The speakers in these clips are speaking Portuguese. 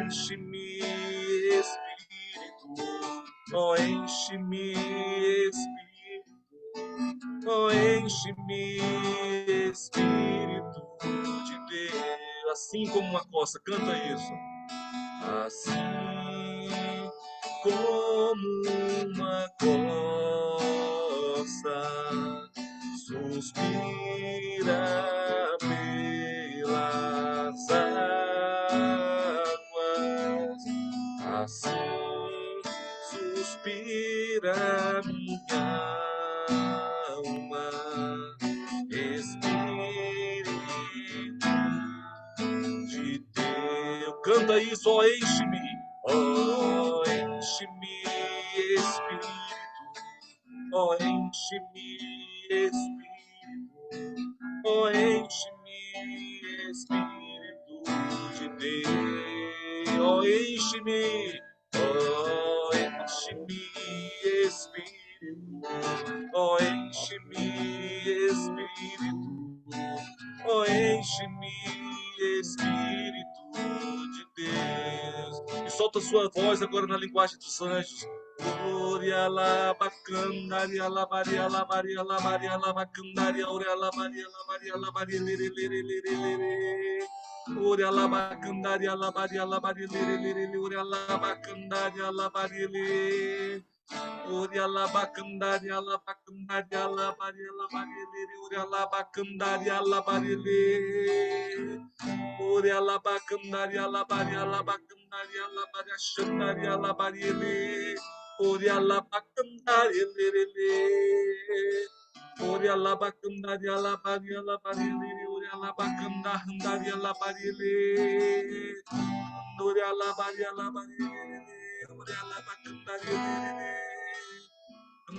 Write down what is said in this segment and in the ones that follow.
enche-me, Espírito, oh, enche-me, Espírito, oh, enche-me, Espírito de Deus. Assim como uma costa, canta isso. Assim como uma costa suspira pelas águas, assim suspira minha alma, Espírito de Deus. Canta isso, ó, enche-me, ó, enche-me, Espírito, ó, enche-me, Espírito, ó, enche-me, Espírito de Deus, ó, enche-me, Espírito, ó, enche-me, Espírito, ó, enche-me, Espírito de Deus. E solta sua voz agora na linguagem dos anjos. Oriala bacandaria la maria la maria la maria la bacandaria oriala maria la maria la maria lere lere lere lere. Oriala bacandaria la maria lere lere oriala bacandaria la maria lere. Oriala bacandaria la maria la maria lere oriala bacandaria la maria lere. Oriala bacandaria la maria shandaria la maria lere. Oriala bacandaria lere. Oriala bacandaria la maria lere oriala bacandaria la maria lere. Oriala maria la maria lere oriala bacandaria lere.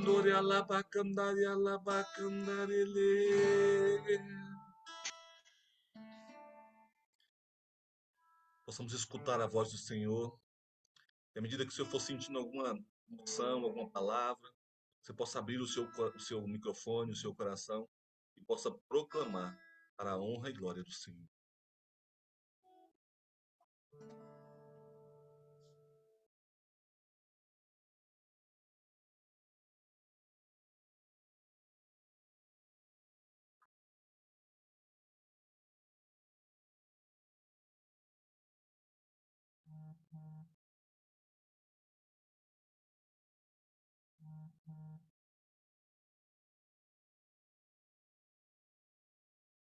Oriala bacandaria la bacandaria lere. Possamos escutar a voz do Senhor. E à medida que o Senhor for sentindo alguma emoção, alguma palavra, você possa abrir o seu microfone, o seu coração e possa proclamar para a honra e glória do Senhor.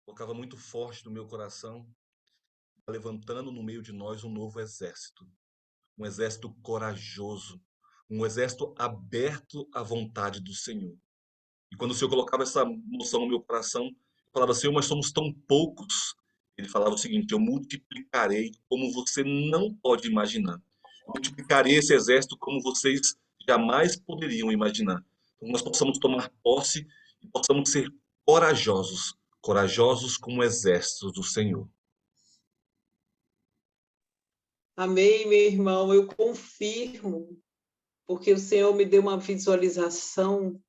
Colocava muito forte no meu coração, levantando no meio de nós um novo exército, um exército corajoso, um exército aberto à vontade do Senhor. E quando o Senhor colocava essa noção no meu coração, eu falava, Senhor, mas somos tão poucos. Ele falava o seguinte, eu multiplicarei como você não pode imaginar. Eu multiplicarei esse exército como vocês jamais poderiam imaginar. Então nós possamos tomar posse e possamos ser corajosos, corajosos como exércitos do Senhor. Amém, meu irmão, eu confirmo, porque o Senhor me deu uma visualização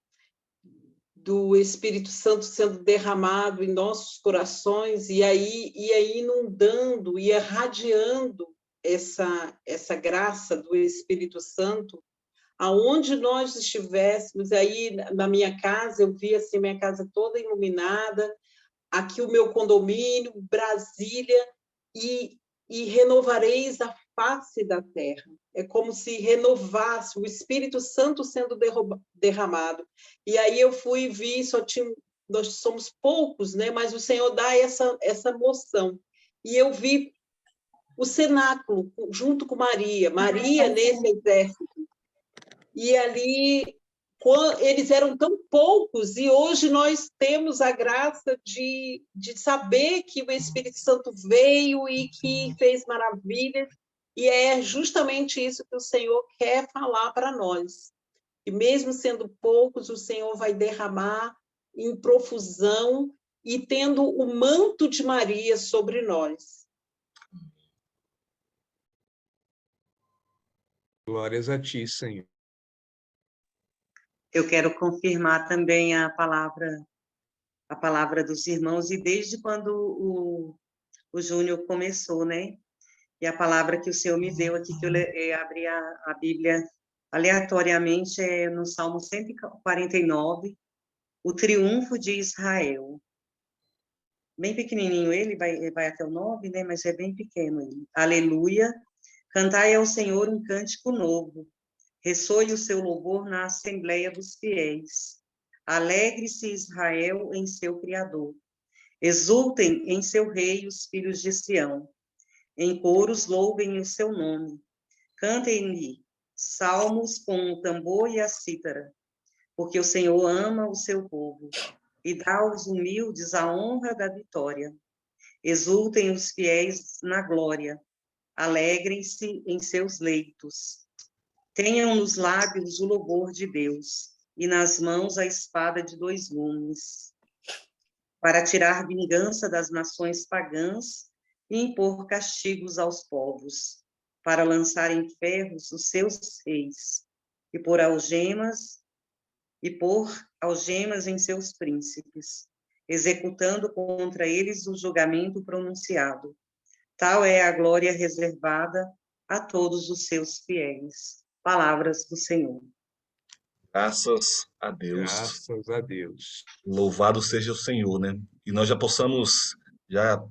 do Espírito Santo sendo derramado em nossos corações e aí inundando e irradiando essa graça do Espírito Santo aonde nós estivéssemos. Aí na minha casa, eu vi assim, minha casa toda iluminada, aqui o meu condomínio, Brasília, e renovareis a face da terra. É como se renovasse o Espírito Santo sendo derramado. E aí eu fui e vi, nós somos poucos, né? Mas o Senhor dá essa moção. E eu vi o cenáculo junto com Maria nesse exército. E ali eles eram tão poucos, e hoje nós temos a graça de saber que o Espírito Santo veio e que fez maravilhas, e é justamente isso que o Senhor quer falar para nós. E mesmo sendo poucos, o Senhor vai derramar em profusão e tendo o manto de Maria sobre nós. Glórias a ti, Senhor. Eu quero confirmar também a palavra dos irmãos, e desde quando o Júnior começou, né? E a palavra que o Senhor me deu aqui, que eu abri a Bíblia aleatoriamente, é no Salmo 149, o triunfo de Israel. Bem pequenininho ele, vai até o 9, né? Mas é bem pequeno ele. Aleluia, cantai ao Senhor um cântico novo, ressoe o seu louvor na assembleia dos fiéis. Alegre-se Israel em seu Criador. Exultem em seu rei os filhos de Sião. Em coros louvem o seu nome. Cantem-lhe salmos com o tambor e a cítara, porque o Senhor ama o seu povo e dá aos humildes a honra da vitória. Exultem os fiéis na glória, alegrem-se em seus leitos. Tenham nos lábios o louvor de Deus e nas mãos a espada de dois gumes, para tirar vingança das nações pagãs e impor castigos aos povos, para lançar em ferros os seus reis e pôr algemas em seus príncipes, executando contra eles o julgamento pronunciado. Tal é a glória reservada a todos os seus fiéis. Palavras do Senhor. Graças a Deus. Graças a Deus. Louvado seja o Senhor, né? E nós já possamos, já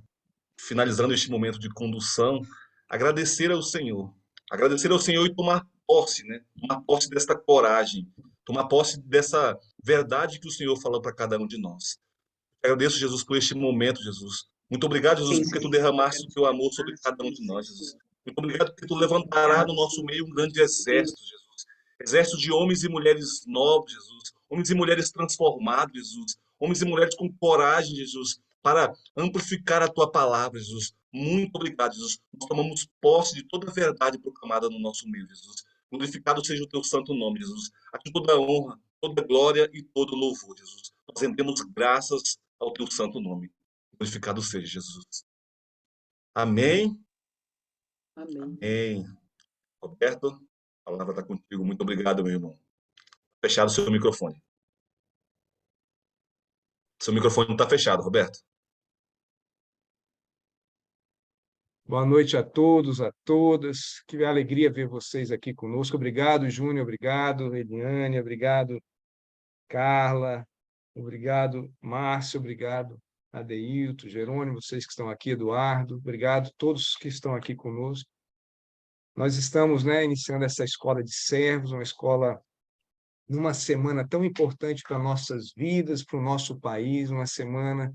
finalizando este momento de condução, agradecer ao Senhor. Agradecer ao Senhor e tomar posse, né? Tomar posse desta coragem, tomar posse dessa verdade que o Senhor falou para cada um de nós. Agradeço, Jesus, por este momento, Jesus. Muito obrigado, Jesus, Sim, porque tu sim. derramaste o teu amor sobre cada um de nós, Jesus. Muito obrigado porque tu levantará no nosso meio um grande exército, Jesus. Exército de homens e mulheres nobres, Jesus. Homens e mulheres transformados, Jesus. Homens e mulheres com coragem, Jesus, para amplificar a tua palavra, Jesus. Muito obrigado, Jesus. Nós tomamos posse de toda a verdade proclamada no nosso meio, Jesus. Glorificado seja o teu santo nome, Jesus. A ti toda a honra, toda a glória e todo o louvor, Jesus. Nós rendemos graças ao teu santo nome. Glorificado seja Jesus. Amém. Amém. Amém. Roberto, a palavra está contigo. Muito obrigado, meu irmão. Fechado o seu microfone. Seu microfone não está fechado, Roberto. Boa noite a todos, a todas. Que alegria ver vocês aqui conosco. Obrigado, Júnior. Obrigado, Eliane. Obrigado, Carla. Obrigado, Márcio. Obrigado, Adeilton, Jerônimo, vocês que estão aqui, Eduardo. Obrigado a todos que estão aqui conosco. Nós estamos, né, iniciando essa escola de servos, uma escola numa semana tão importante para nossas vidas, para o nosso país, uma semana,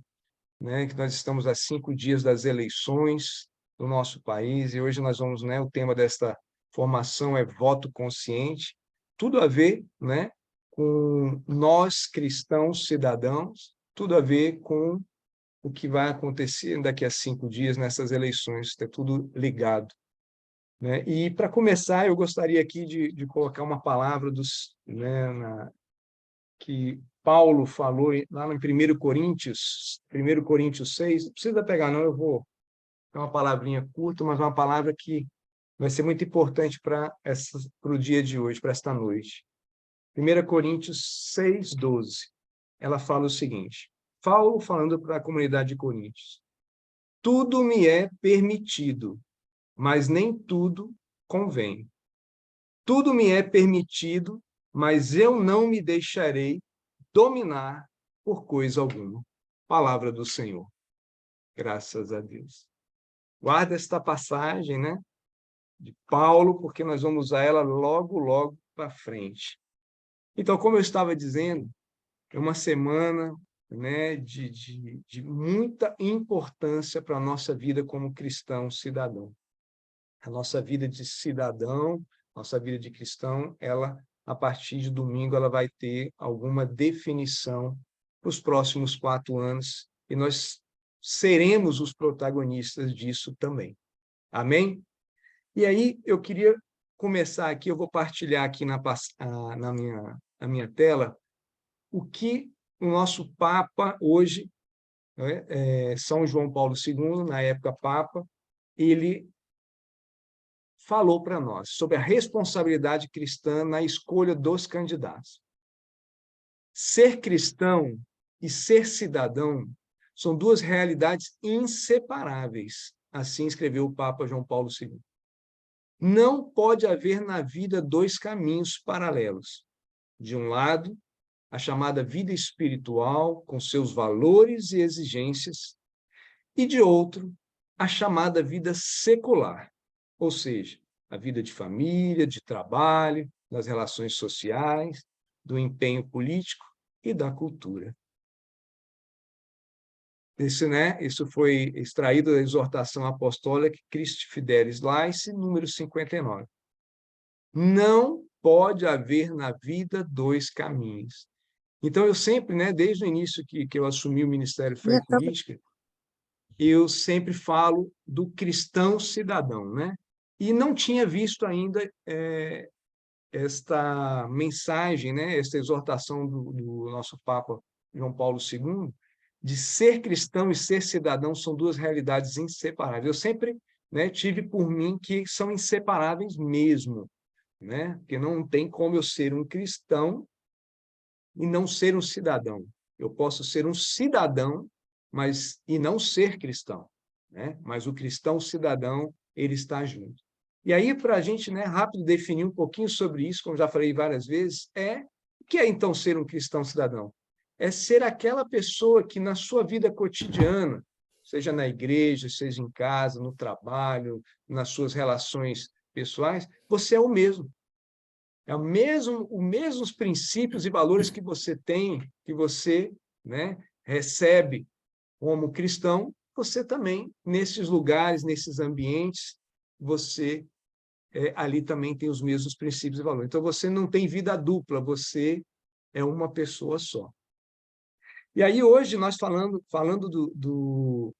né, que nós estamos a 5 dias das eleições do nosso país, e hoje nós vamos, né, o tema desta formação é voto consciente, tudo a ver, né, com nós cristãos cidadãos, tudo a ver com o que vai acontecer daqui a 5 dias nessas eleições, está tudo ligado. Né? E, para começar, eu gostaria aqui de colocar uma palavra né, que Paulo falou lá no 1 Coríntios 6, não precisa pegar não, eu vou, é uma palavrinha curta, mas uma palavra que vai ser muito importante para o dia de hoje, para esta noite. 1 Coríntios 6:12, ela fala o seguinte, Paulo falando para a comunidade de Coríntios, tudo me é permitido, mas nem tudo convém. Tudo me é permitido, mas eu não me deixarei dominar por coisa alguma. Palavra do Senhor. Graças a Deus. Guarda esta passagem, né, de Paulo, porque nós vamos usar ela logo para frente. Então, como eu estava dizendo, é uma semana, né, de muita importância para a nossa vida como cristão cidadão. A nossa vida de cidadão, nossa vida de cristão, ela, a partir de domingo, ela vai ter alguma definição para os próximos 4 anos, e nós seremos os protagonistas disso também. Amém? E aí, eu queria começar aqui, eu vou partilhar aqui na minha tela, o que o nosso Papa hoje, né, São João Paulo II, na época Papa, ele falou para nós sobre a responsabilidade cristã na escolha dos candidatos. Ser cristão e ser cidadão são 2 realidades inseparáveis. assim escreveu o Papa João Paulo II. Não pode haver na vida dois caminhos paralelos. De um lado, a chamada vida espiritual, com seus valores e exigências, e de outro, a chamada vida secular, ou seja, a vida de família, de trabalho, das relações sociais, do empenho político e da cultura. Isso foi extraído da exortação apostólica Christi Fidelis Laici, número 59. Não pode haver na vida dois caminhos. Então, eu sempre, desde o início que eu assumi o Ministério Fé e Política, eu sempre falo do cristão cidadão, E não tinha visto ainda esta mensagem, esta exortação do nosso Papa João Paulo II, de ser cristão e ser cidadão são duas realidades inseparáveis. Eu sempre tive por mim que são inseparáveis mesmo, porque não tem como eu ser um cristão e não ser um cidadão. Eu posso ser um cidadão, e não ser cristão, Mas o cristão cidadão, ele está junto. E aí, para a gente rápido definir um pouquinho sobre isso, como já falei várias vezes, o que é então ser um cristão cidadão? É ser aquela pessoa que na sua vida cotidiana, seja na igreja, seja em casa, no trabalho, nas suas relações pessoais, você é o mesmo. É os mesmos princípios e valores que você tem, que você recebe como cristão, você também, nesses lugares, nesses ambientes, você ali também tem os mesmos princípios e valores. Então, você não tem vida dupla, você é uma pessoa só. E aí, hoje, nós falando do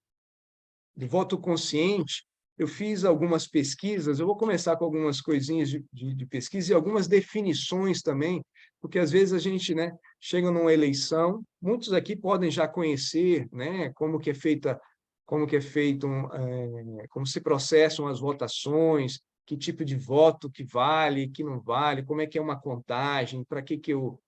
voto consciente, eu fiz algumas pesquisas, eu vou começar com algumas coisinhas de pesquisa e algumas definições também, porque às vezes a gente chega numa eleição, muitos aqui podem já conhecer como que é feito, como se processam as votações, que tipo de voto que vale, que não vale, como é que é uma contagem, para que eu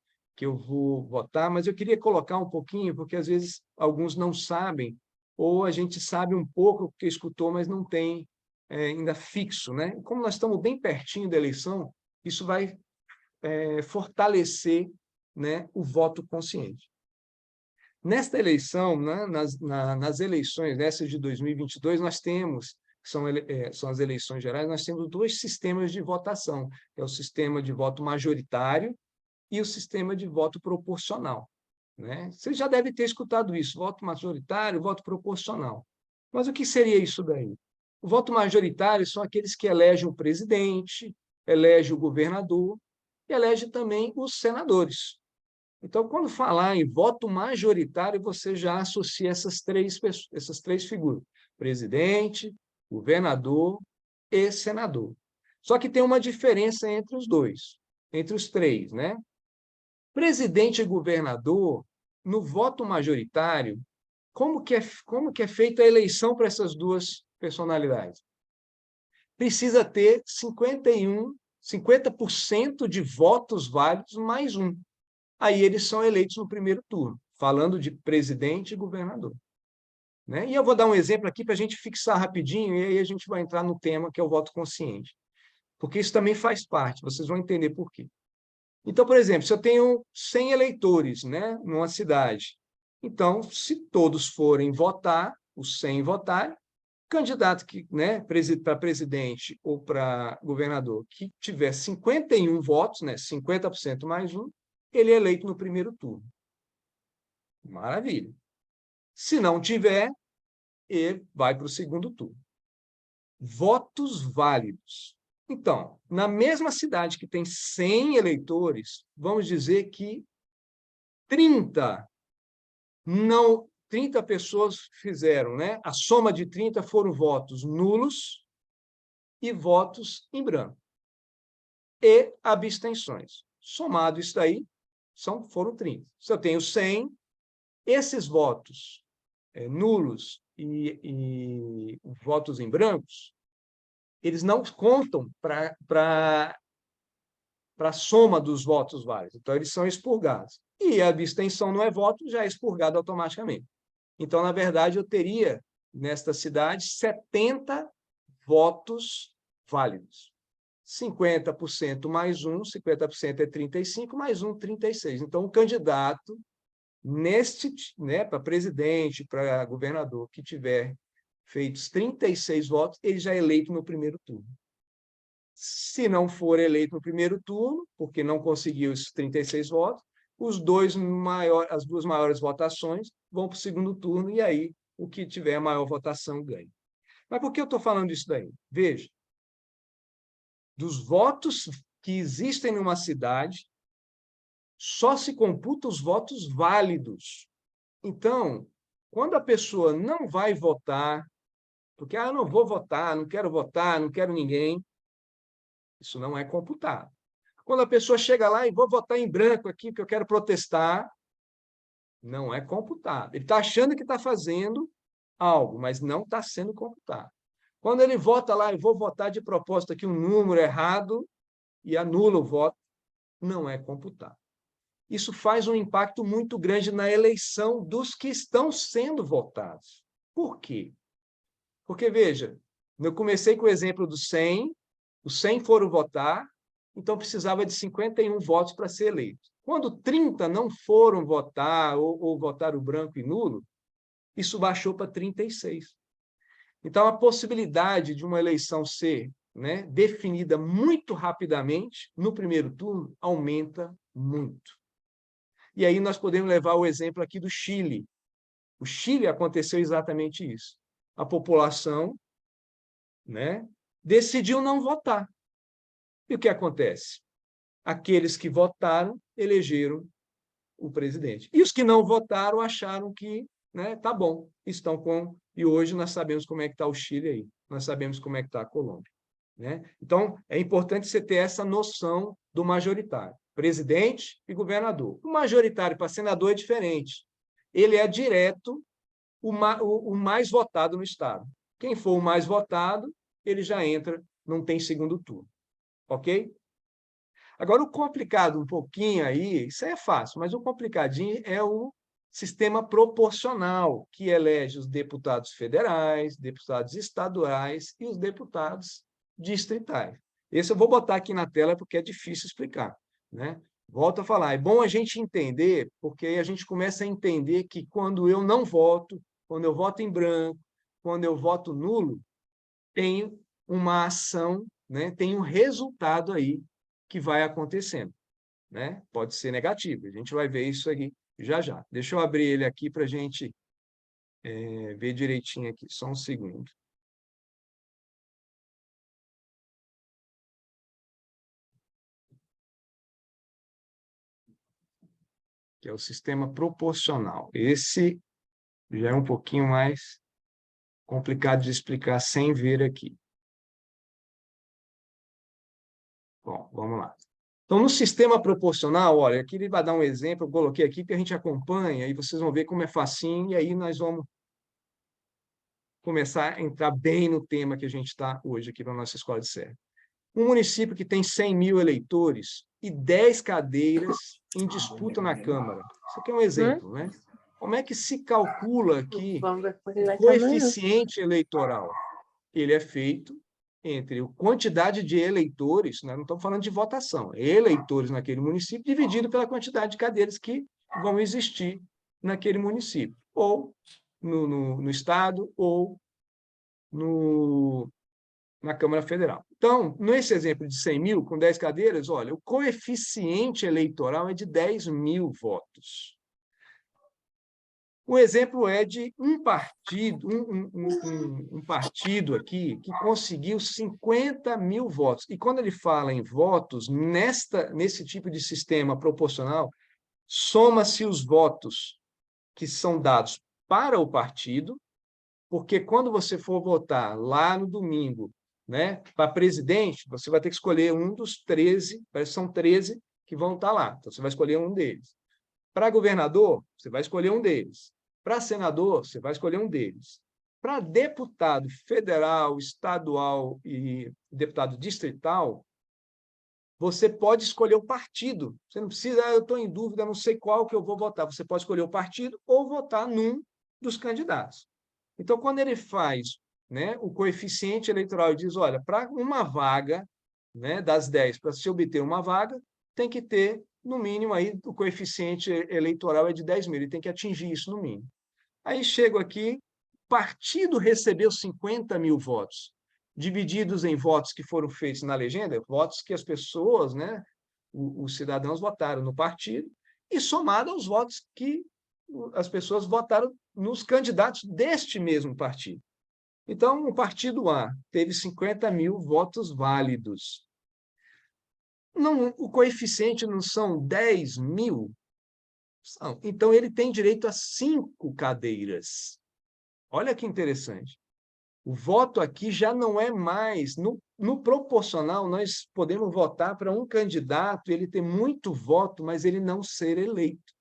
vou votar, mas eu queria colocar um pouquinho, porque às vezes alguns não sabem, ou a gente sabe um pouco porque escutou, mas não tem ainda fixo. Como nós estamos bem pertinho da eleição, isso vai fortalecer o voto consciente. Nesta eleição, nas eleições dessas de 2022, nós temos, são as eleições gerais, nós temos dois sistemas de votação, é o sistema de voto majoritário e o sistema de voto proporcional. Você já deve ter escutado isso, voto majoritário, voto proporcional. Mas o que seria isso daí? O voto majoritário são aqueles que elegem o presidente, elegem o governador e elegem também os senadores. Então, quando falar em voto majoritário, você já associa essas três figuras, presidente, governador e senador. Só que tem uma diferença entre os dois, entre os três, Presidente e governador, no voto majoritário, como que é feita a eleição para essas duas personalidades? Precisa ter 50% de votos válidos mais um. Aí eles são eleitos no primeiro turno, falando de presidente e governador. E eu vou dar um exemplo aqui para a gente fixar rapidinho, e aí a gente vai entrar no tema que é o voto consciente. Porque isso também faz parte, vocês vão entender por quê. Então, por exemplo, se eu tenho 100 eleitores numa cidade, então, se todos forem votar, os 100 votarem, candidato para presidente ou para governador que tiver 51 votos, 50% mais um, ele é eleito no primeiro turno. Maravilha. Se não tiver, ele vai para o segundo turno. Votos válidos. Então, na mesma cidade que tem 100 eleitores, vamos dizer que 30 pessoas fizeram, a soma de 30 foram votos nulos e votos em branco. E abstenções. Somado isso daí, foram 30. Se eu tenho 100, esses votos nulos e votos em brancos, eles não contam para a soma dos votos válidos. Então, eles são expurgados. E a abstenção não é voto, já é expurgado automaticamente. Então, na verdade, eu teria nesta cidade 70 votos válidos. 50% mais um, 50% é 35, mais um, 36. Então, o candidato, para presidente, para governador, que tiver feito 36 votos, ele já é eleito no primeiro turno. Se não for eleito no primeiro turno, porque não conseguiu esses 36 votos, as duas maiores votações vão para o segundo turno, e aí o que tiver a maior votação ganha. Mas por que eu estou falando isso daí? Veja, dos votos que existem numa cidade, só se computa os votos válidos. Então, quando a pessoa não vai votar, porque eu não vou votar, não quero ninguém, isso não é computado. Quando a pessoa chega lá e vou votar em branco aqui, porque eu quero protestar, não é computado. Ele está achando que está fazendo algo, mas não está sendo computado. Quando ele vota lá e vou votar de propósito aqui um número errado e anula o voto, não é computado. Isso faz um impacto muito grande na eleição dos que estão sendo votados. Por quê? Porque, veja, eu comecei com o exemplo dos 100, os 100 foram votar, então precisava de 51 votos para ser eleito. Quando 30 não foram votar ou votaram branco e nulo, isso baixou para 36. Então, a possibilidade de uma eleição ser, né, definida muito rapidamente no primeiro turno aumenta muito. E aí nós podemos levar o exemplo aqui do Chile. O Chile aconteceu exatamente isso. A população, né, decidiu não votar. E o que acontece? Aqueles que votaram elegeram o presidente. E os que não votaram acharam que, né, tá bom, estão com... E hoje nós sabemos como é que está o Chile aí. Nós sabemos como é que está a Colômbia. Né? Então, é importante você ter essa noção do majoritário. Presidente e governador. O majoritário para senador é diferente. Ele é direto o mais votado no Estado. Quem for o mais votado, ele já entra, não tem segundo turno. Ok? Agora, o complicado um pouquinho aí, isso é fácil, mas o complicadinho é o sistema proporcional, que elege os deputados federais, deputados estaduais e os deputados distritais. Esse eu vou botar aqui na tela porque é difícil explicar. Né? Volto a falar, é bom a gente entender, porque aí a gente começa a entender que quando eu não voto, quando eu voto em branco, quando eu voto nulo, tem uma ação, né? Tem um resultado aí que vai acontecendo. Né? Pode ser negativo, a gente vai ver isso aqui já já. Deixa eu abrir ele aqui para a gente ver direitinho aqui, só um segundo. Que é o sistema proporcional. Esse já é um pouquinho mais complicado de explicar sem ver aqui. Bom, vamos lá. Então, no sistema proporcional, olha, aqui ele vai dar um exemplo, eu coloquei aqui que a gente acompanha, e vocês vão ver como é facinho, e aí nós vamos começar a entrar bem no tema que a gente está hoje aqui na nossa Escola de Serra. Um município que tem 100 mil eleitores e 10 cadeiras em disputa na Câmara. Isso aqui é um exemplo, né? Como é que se calcula aqui o coeficiente eleitoral? Ele é feito entre a quantidade de eleitores, né? Não estamos falando de votação, eleitores naquele município, dividido pela quantidade de cadeiras que vão existir naquele município, ou no Estado, ou na Câmara Federal. Então, nesse exemplo de 100 mil, com 10 cadeiras, olha, o coeficiente eleitoral é de 10 mil votos. O exemplo é de um partido, um partido aqui que conseguiu 50 mil votos. E quando ele fala em votos, nesse tipo de sistema proporcional, soma-se os votos que são dados para o partido, porque quando você for votar lá no domingo, né, para presidente, você vai ter que escolher um dos 13, são 13 que vão estar lá, então você vai escolher um deles. Para governador, você vai escolher um deles. Para senador, você vai escolher um deles. Para deputado federal, estadual e deputado distrital, você pode escolher o partido. Você não precisa, eu estou em dúvida, não sei qual que eu vou votar. Você pode escolher o partido ou votar num dos candidatos. Então, quando ele faz, né, o coeficiente eleitoral e diz, olha, para uma vaga, né, das 10, para se obter uma vaga, tem que ter, no mínimo, aí, o coeficiente eleitoral é de 10 mil, ele tem que atingir isso no mínimo. Aí chego aqui, partido recebeu 50 mil votos, divididos em votos que foram feitos na legenda, votos que as pessoas, né, os cidadãos votaram no partido, e somado aos votos que as pessoas votaram nos candidatos deste mesmo partido. Então, o partido A teve 50 mil votos válidos. Não, o coeficiente não são 10 mil? Então, ele tem direito a 5 cadeiras. Olha que interessante. O voto aqui já não é mais... No proporcional, nós podemos votar para um candidato, ele ter muito voto, mas ele não ser eleito.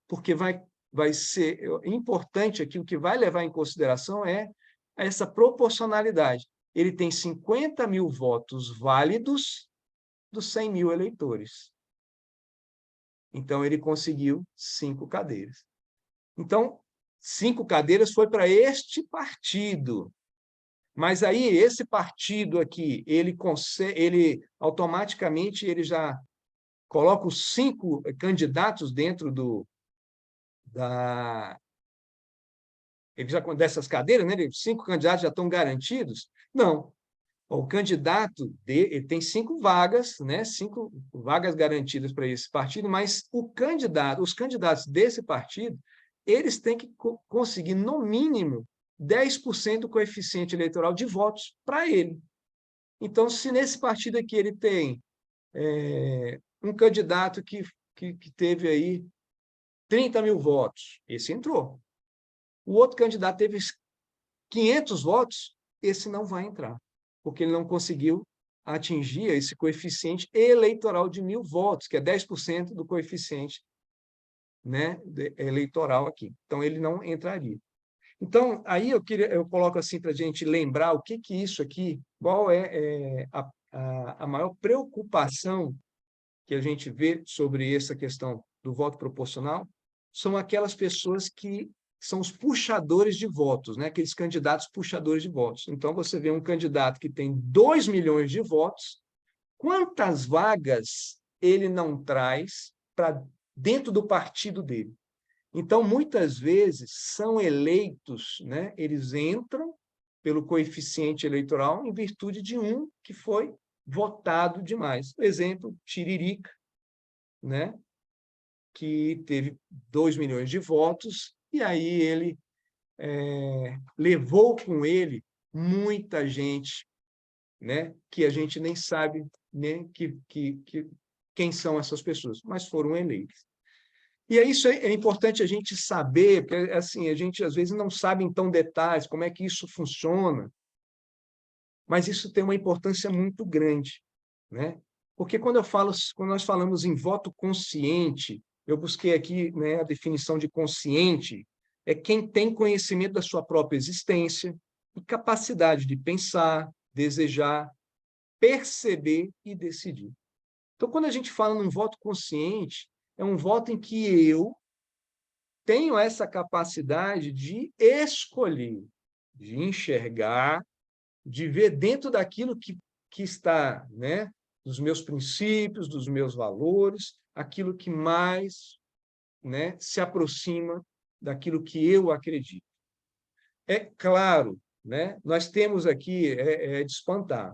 Porque vai ser importante aqui, o que vai levar em consideração é essa proporcionalidade. Ele tem 50 mil votos válidos dos 100 mil eleitores. Então, ele conseguiu 5 cadeiras. Então, 5 cadeiras foi para este partido. Mas aí, esse partido aqui, ele automaticamente ele já coloca os 5 candidatos dentro dessas cadeiras, né? 5 candidatos já estão garantidos? Não. O candidato ele tem 5 vagas, né? 5 vagas garantidas para esse partido, mas os candidatos desse partido, eles têm que conseguir, no mínimo, 10% do coeficiente eleitoral de votos para ele. Então, se nesse partido aqui ele tem um candidato que teve aí 30 mil votos, esse entrou. O outro candidato teve 500 votos, esse não vai entrar, porque ele não conseguiu atingir esse coeficiente eleitoral de 1.000 votos, que é 10% do coeficiente, né, eleitoral aqui. Então, ele não entraria. Então, aí eu coloco assim para a gente lembrar o que isso aqui, qual é a maior preocupação que a gente vê sobre essa questão do voto proporcional, são aquelas pessoas que são os puxadores de votos, né? Aqueles candidatos puxadores de votos. Então, você vê um candidato que tem 2 milhões de votos, quantas vagas ele não traz para dentro do partido dele? Então, muitas vezes, são eleitos, né? Eles entram pelo coeficiente eleitoral em virtude de um que foi votado demais. Por exemplo, Tiririca, né? Que teve 2 milhões de votos, e aí ele levou com ele muita gente, né? Que a gente nem sabe, né? Quem são essas pessoas, mas foram eleitos. E isso é importante a gente saber, porque assim, a gente às vezes não sabe em tão detalhes como é que isso funciona, mas isso tem uma importância muito grande, né? Porque quando nós falamos em voto consciente, eu busquei aqui, né, a definição de consciente, é quem tem conhecimento da sua própria existência e capacidade de pensar, desejar, perceber e decidir. Então, quando a gente fala num voto consciente, é um voto em que eu tenho essa capacidade de escolher, de enxergar, de ver dentro daquilo que está, né, dos meus princípios, dos meus valores, aquilo que mais, né, se aproxima daquilo que eu acredito. É claro, né, nós temos aqui, de espantar,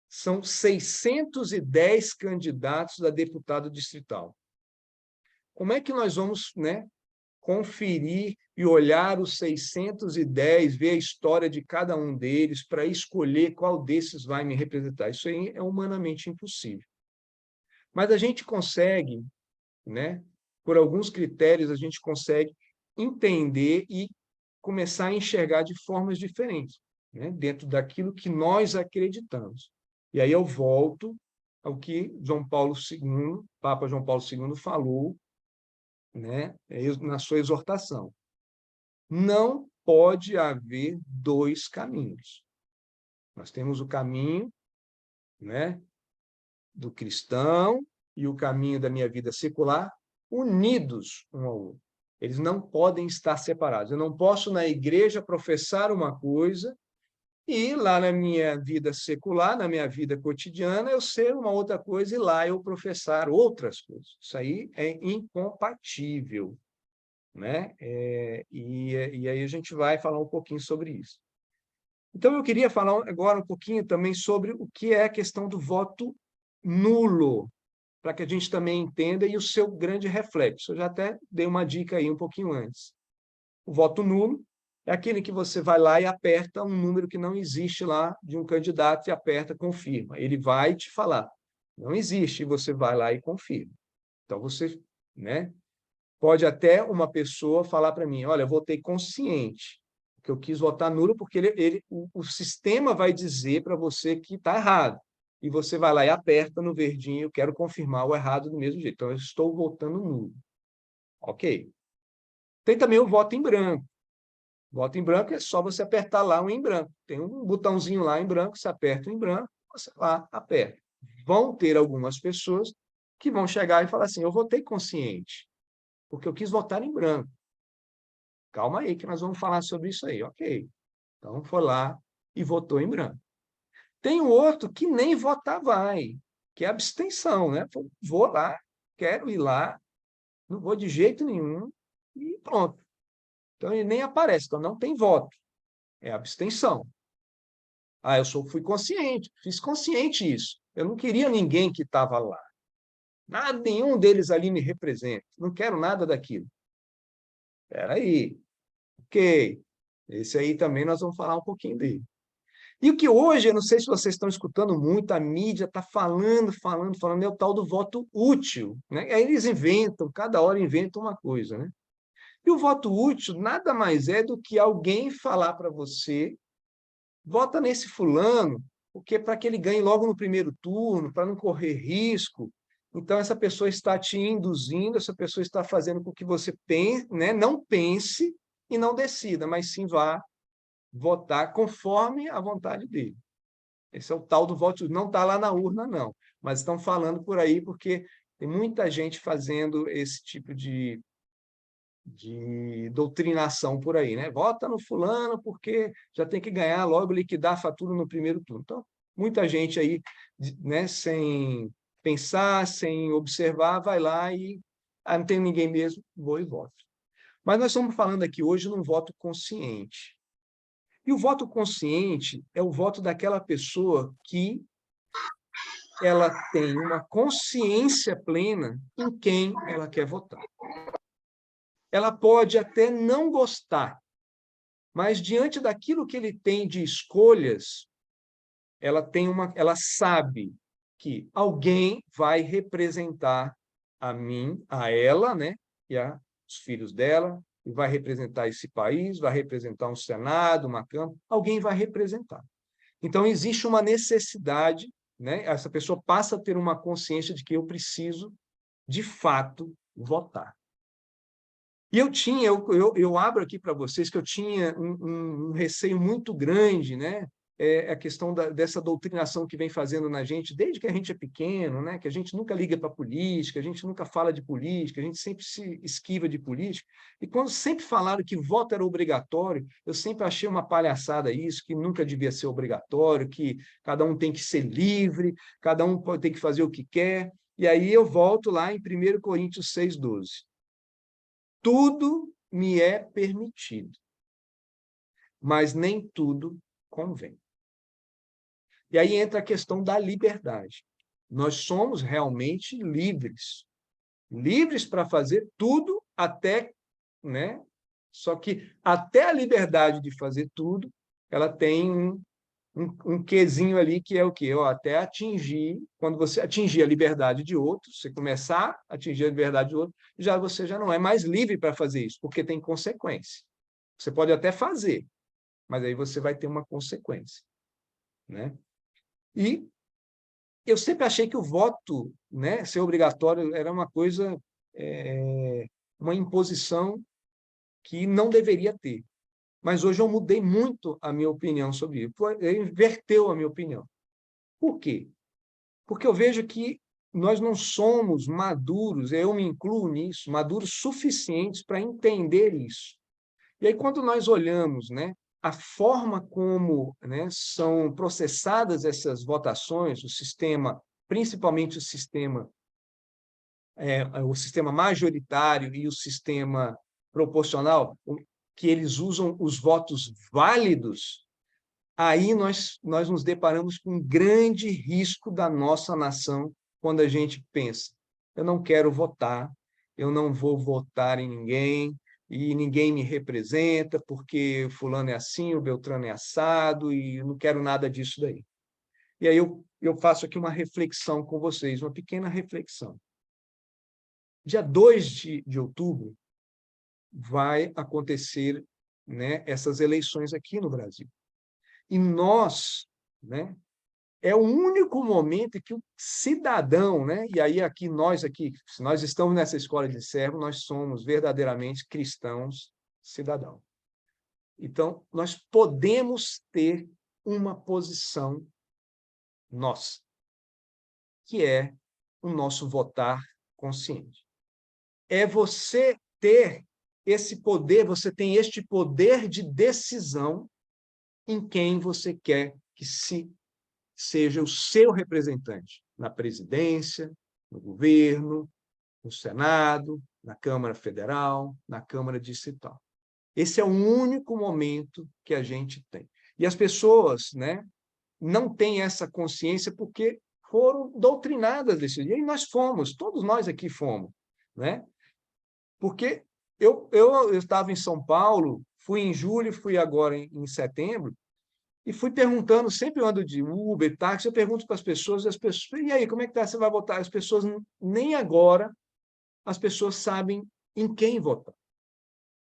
são 610 candidatos a deputado distrital. Como é que nós vamos, né, conferir e olhar os 610, ver a história de cada um deles para escolher qual desses vai me representar? Isso aí é humanamente impossível. Mas a gente consegue, né, por alguns critérios, a gente consegue entender e começar a enxergar de formas diferentes, né, dentro daquilo que nós acreditamos. E aí eu volto ao que Papa João Paulo II falou, né, na sua exortação. Não pode haver 2 caminhos. Nós temos o caminho, né, do cristão e o caminho da minha vida secular, unidos um ao outro. Eles não podem estar separados. Eu não posso, na igreja, professar uma coisa e lá na minha vida secular, na minha vida cotidiana, eu ser uma outra coisa e lá eu professar outras coisas. Isso aí é incompatível, né? E aí a gente vai falar um pouquinho sobre isso. Então, eu queria falar agora um pouquinho também sobre o que é a questão do voto nulo, para que a gente também entenda e o seu grande reflexo. Eu já até dei uma dica aí um pouquinho antes. O voto nulo é aquele que você vai lá e aperta um número que não existe lá de um candidato e aperta confirma. Ele vai te falar, não existe, e você vai lá e confirma. Então, você, né? Pode até uma pessoa falar para mim, olha, eu votei consciente, que eu quis votar nulo porque o sistema vai dizer para você que está errado. E você vai lá e aperta no verdinho, eu quero confirmar o errado do mesmo jeito. Então, eu estou votando nulo. Ok. Tem também o voto em branco. Voto em branco é só você apertar lá um em branco. Tem um botãozinho lá em branco, você aperta em branco, você lá aperta. Vão ter algumas pessoas que vão chegar e falar assim, eu votei consciente, porque eu quis votar em branco. Calma aí, que nós vamos falar sobre isso aí. Ok. Então, foi lá e votou em branco. Tem o outro que nem votar vai, que é abstenção, né? Vou lá, quero ir lá, não vou de jeito nenhum, e pronto. Então, ele nem aparece, então não tem voto. É abstenção. Ah, fui consciente, fiz consciente isso. Eu não queria ninguém que estava lá. Nada, nenhum deles ali me representa. Não quero nada daquilo. Espera aí. Ok. Esse aí também nós vamos falar um pouquinho dele. E o que hoje, eu não sei se vocês estão escutando muito, a mídia está falando, é o tal do voto útil, né? Aí eles inventam, cada hora inventam uma coisa, né? E o voto útil nada mais é do que alguém falar para você, vota nesse fulano, porque para que ele ganhe logo no primeiro turno, para não correr risco. Então, essa pessoa está te induzindo, essa pessoa está fazendo com que você pense, né? Não pense e não decida, mas sim vá votar conforme a vontade dele. Esse é o tal do voto, não está lá na urna, não, mas estão falando por aí porque tem muita gente fazendo esse tipo de doutrinação por aí, né? Vota no fulano porque já tem que ganhar logo, liquidar a fatura no primeiro turno. Então, muita gente aí, né, sem pensar, sem observar, vai lá e não tem ninguém mesmo, vou e voto. Mas nós estamos falando aqui hoje num voto consciente. E o voto consciente é o voto daquela pessoa que ela tem uma consciência plena em quem ela quer votar. Ela pode até não gostar, mas diante daquilo que ele tem de escolhas, ela sabe que alguém vai representar a mim, a ela, né, e os filhos dela, e vai representar esse país, vai representar um Senado, uma Câmara, alguém vai representar. Então, existe uma necessidade, né? Essa pessoa passa a ter uma consciência de que eu preciso, de fato, votar. E eu abro aqui para vocês que eu tinha um receio muito grande, né? A questão dessa doutrinação que vem fazendo na gente, desde que a gente é pequeno, né? Que a gente nunca liga para a política, a gente nunca fala de política, a gente sempre se esquiva de política. E quando sempre falaram que voto era obrigatório, eu sempre achei uma palhaçada isso, que nunca devia ser obrigatório, que cada um tem que ser livre, cada um tem que fazer o que quer. E aí eu volto lá em 1 Coríntios 6,12. Tudo me é permitido, mas nem tudo convém. E aí entra a questão da liberdade. Nós somos realmente livres. Livres para fazer tudo até, né? Só que até a liberdade de fazer tudo, ela tem um quezinho ali que é o quê? Até atingir, quando você atingir a liberdade de outro, você começar a atingir a liberdade de outro, você já não é mais livre para fazer isso, porque tem consequência. Você pode até fazer, mas aí você vai ter uma consequência, né? E eu sempre achei que o voto, né, ser obrigatório era uma coisa, uma imposição que não deveria ter. Mas hoje eu mudei muito a minha opinião sobre isso. Inverteu a minha opinião. Por quê? Porque eu vejo que nós não somos maduros, eu me incluo nisso, maduros suficientes para entender isso. E aí, quando nós olhamos, né, a forma como, né, são processadas essas votações, o sistema, principalmente o sistema majoritário e o sistema proporcional, que eles usam os votos válidos, aí nós nos deparamos com um grande risco da nossa nação quando a gente pensa, eu não quero votar, eu não vou votar em ninguém, e ninguém me representa, porque fulano é assim, o Beltrano é assado, e eu não quero nada disso daí. E aí eu faço aqui uma reflexão com vocês, uma pequena reflexão. Dia 2 de outubro vai acontecer, né, essas eleições aqui no Brasil. E nós, né, é o único momento que o cidadão, né, e aí aqui, se nós estamos nessa escola de servo, nós somos verdadeiramente cristãos cidadãos. Então, nós podemos ter uma posição nossa, que é o nosso votar consciente. É você ter esse poder, você tem este poder de decisão em quem você quer que seja o seu representante, na presidência, no governo, no Senado, na Câmara Federal, na Câmara Distrital. Esse é o único momento que a gente tem. E as pessoas, né, não têm essa consciência porque foram doutrinadas desse dia. E nós fomos, todos nós aqui fomos, né? Porque eu estava em São Paulo, fui em julho, fui agora em setembro, e fui perguntando, sempre eu ando de Uber, táxi, eu pergunto para as pessoas, e aí, como é que tá? Você vai votar? As pessoas, nem agora, as pessoas sabem em quem votar.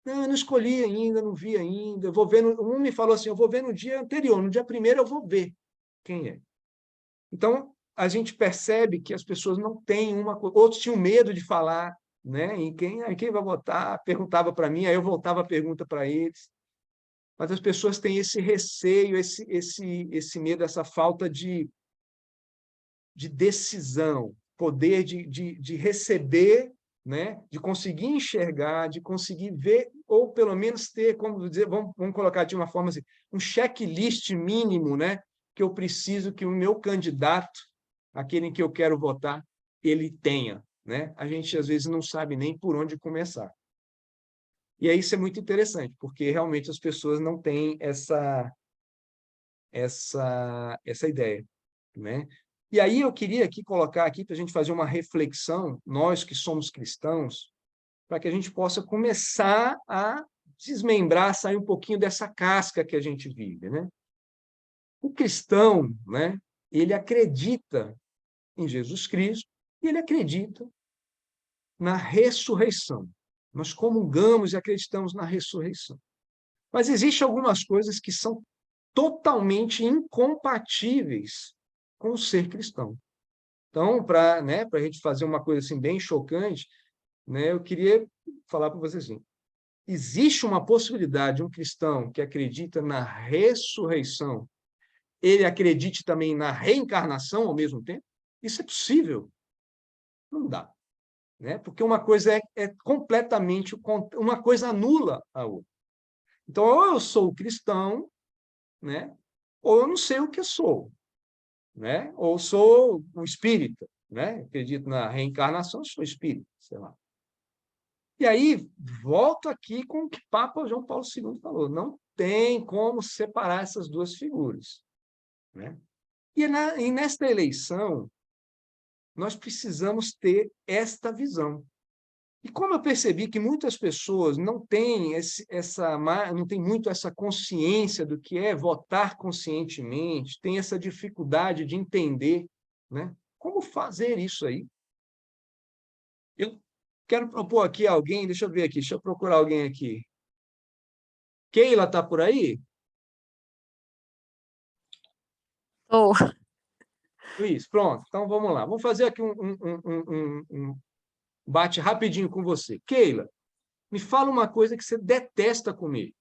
Não, eu não escolhi ainda, não vi ainda, eu vou ver, um me falou assim, eu vou ver no dia anterior, no dia 1º eu vou ver quem é. Então, a gente percebe que as pessoas não têm uma coisa, outros tinham medo de falar, né, em quem vai votar, perguntava para mim, aí eu voltava a pergunta para eles. Mas as pessoas têm esse receio, esse medo, essa falta de decisão, poder de receber, né? De conseguir enxergar, de conseguir ver, ou pelo menos ter, como dizer, vamos colocar de uma forma assim, um checklist mínimo, né? Que eu preciso que o meu candidato, aquele em que eu quero votar, ele tenha. Né? A gente, às vezes, não sabe nem por onde começar. E aí isso é muito interessante, porque realmente as pessoas não têm essa ideia, né? E aí eu queria aqui colocar aqui para a gente fazer uma reflexão, nós que somos cristãos, para que a gente possa começar a desmembrar, sair um pouquinho dessa casca que a gente vive, né? O cristão, né? Ele acredita em Jesus Cristo e ele acredita na ressurreição. Nós comungamos e acreditamos na ressurreição. Mas existem algumas coisas que são totalmente incompatíveis com o ser cristão. Então, para a gente fazer uma coisa assim bem chocante, né, eu queria falar para vocês assim, existe uma possibilidade de um cristão que acredita na ressurreição, ele acredite também na reencarnação ao mesmo tempo? Isso é possível? Não dá. Né? Porque uma coisa é completamente, uma coisa anula a outra. Então, ou eu sou cristão, né? Ou eu não sei o que sou, né? Ou sou um espírita, né? Acredito na reencarnação, sou espírita, sei lá. E aí, volto aqui com o que o Papa João Paulo II falou, não tem como separar essas duas figuras, né? E nesta eleição, nós precisamos ter esta visão. E como eu percebi que muitas pessoas não têm não têm muito essa consciência do que é votar conscientemente, tem essa dificuldade de entender, né? Como fazer isso aí? Eu quero propor aqui alguém, deixa eu ver aqui, deixa eu procurar alguém aqui. Keila está por aí? Oh. Luiz, pronto. Então vamos lá. Vamos fazer aqui um bate rapidinho com você. Keila, me fala uma coisa que você detesta comer.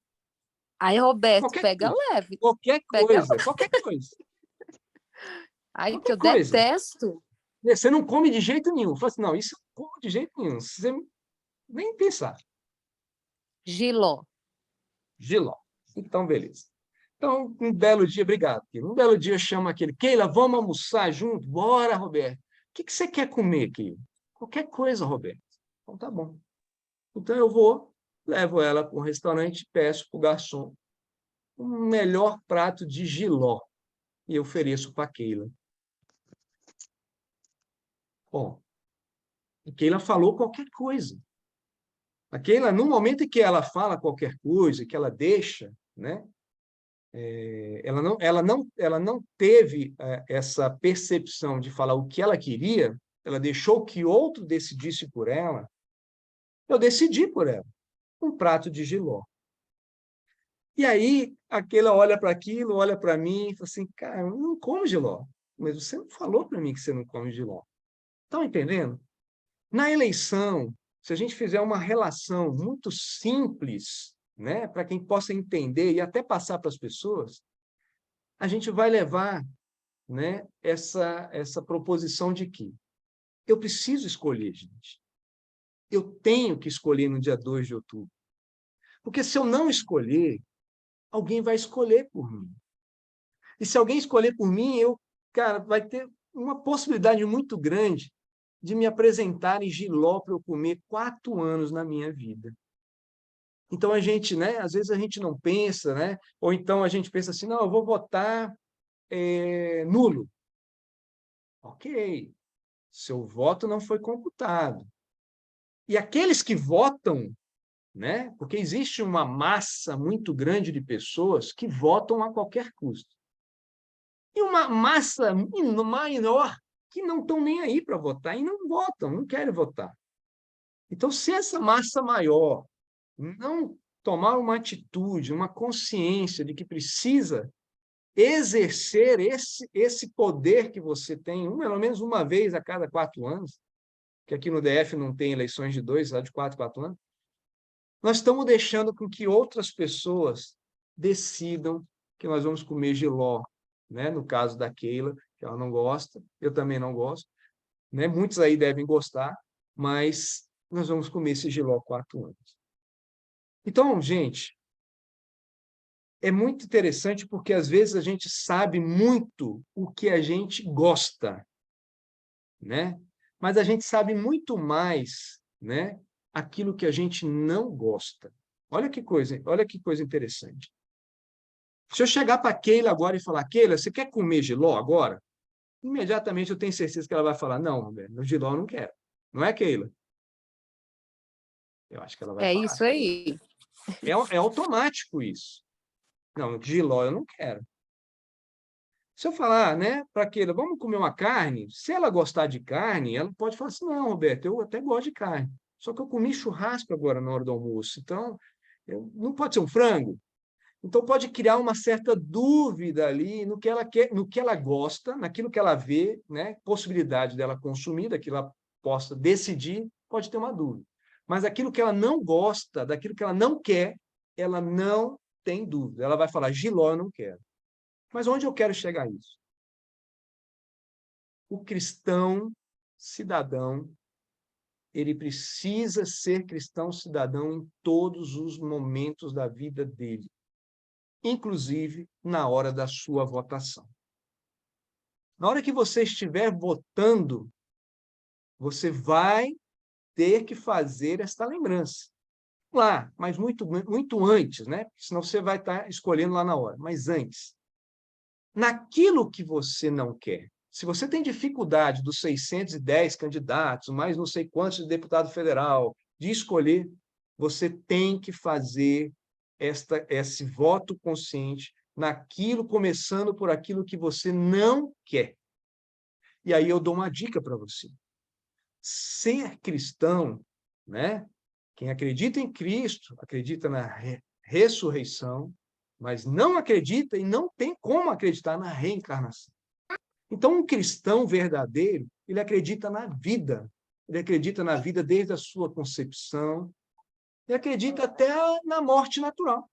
Aí, Roberto, Qualquer pega coisa. leve. Qualquer coisa. Ai, qualquer que eu coisa. detesto. Você não come de jeito nenhum. Eu falo assim, não, isso eu não como de jeito nenhum. Você nem pensar. Giló. Giló. Então, beleza. Então, um belo dia, obrigado, Keila. Um belo dia eu chamo aquele, Keila, vamos almoçar junto? Bora, Roberto. O que que você quer comer, Keila? Qualquer coisa, Roberto. Então, tá bom. Então, eu vou, levo ela para um restaurante, peço para o garçom o melhor prato de jiló e ofereço para a Keila. Bom, a Keila falou qualquer coisa. A Keila, no momento em que ela fala qualquer coisa, que ela deixa, né? Ela não teve essa percepção de falar o que ela queria, ela deixou que outro decidisse por ela. Eu decidi por ela, um prato de jiló. E aí, aquela olha para aquilo, olha para mim e fala assim, cara, eu não como jiló. Mas você não falou para mim que você não come jiló. Estão entendendo? Na eleição, se a gente fizer uma relação muito simples, né, para quem possa entender e até passar para as pessoas, a gente vai levar, né, essa proposição de que eu preciso escolher, gente. Eu tenho que escolher no dia 2 de outubro. Porque se eu não escolher, alguém vai escolher por mim. E se alguém escolher por mim, cara, vai ter uma possibilidade muito grande de me apresentarem jiló para eu comer 4 anos na minha vida. Então, a gente, né, às vezes a gente não pensa, né? Ou então a gente pensa assim, não, eu vou votar nulo. Ok, seu voto não foi computado. E aqueles que votam, né? Porque existe uma massa muito grande de pessoas que votam a qualquer custo. E uma massa maior que não estão nem aí para votar e não votam, não querem votar. Então, se essa massa maior não tomar uma atitude, uma consciência de que precisa exercer esse poder que você tem, pelo menos uma vez a cada 4 anos, que aqui no DF não tem eleições de 2, só de 4 anos, nós estamos deixando com que outras pessoas decidam que nós vamos comer jiló, né? No caso da Keila, que ela não gosta, eu também não gosto, né? Muitos aí devem gostar, mas nós vamos comer esse jiló 4 anos. Então, gente, é muito interessante porque às vezes a gente sabe muito o que a gente gosta, né? Mas a gente sabe muito mais, né, aquilo que a gente não gosta. Olha que coisa interessante. Se eu chegar para a Keila agora e falar, Keila, você quer comer jiló agora? Imediatamente eu tenho certeza que ela vai falar, não, Roberto, no jiló eu não quero. Não é, Keila? Eu acho que ela vai É falar. isso aí. É automático isso. Não, jiló eu não quero. Se eu falar, né, para Keila, vamos comer uma carne, se ela gostar de carne, ela pode falar assim, não, Roberto, eu até gosto de carne, só que eu comi churrasco agora na hora do almoço, então não pode ser um frango. Então pode criar uma certa dúvida ali no que ela quer, no que ela gosta, naquilo que ela vê, né, possibilidade dela consumir, daquilo que ela possa decidir, pode ter uma dúvida. Mas aquilo que ela não gosta, daquilo que ela não quer, ela não tem dúvida. Ela vai falar, jiló eu não quero. Mas onde eu quero chegar a isso? O cristão cidadão, ele precisa ser cristão cidadão em todos os momentos da vida dele, inclusive na hora da sua votação. Na hora que você estiver votando, você vai ter que fazer esta lembrança. Lá, mas muito antes, né? Senão você vai estar escolhendo lá na hora. Mas antes, naquilo que você não quer. Se você tem dificuldade dos 610 candidatos, mais não sei quantos de deputado federal, de escolher, você tem que fazer esse voto consciente naquilo, começando por aquilo que você não quer. E aí eu dou uma dica para você. Ser cristão, né? Quem acredita em Cristo, acredita na ressurreição, mas não acredita e não tem como acreditar na reencarnação. Então, um cristão verdadeiro, ele acredita na vida. Ele acredita na vida desde a sua concepção. E acredita até na morte natural.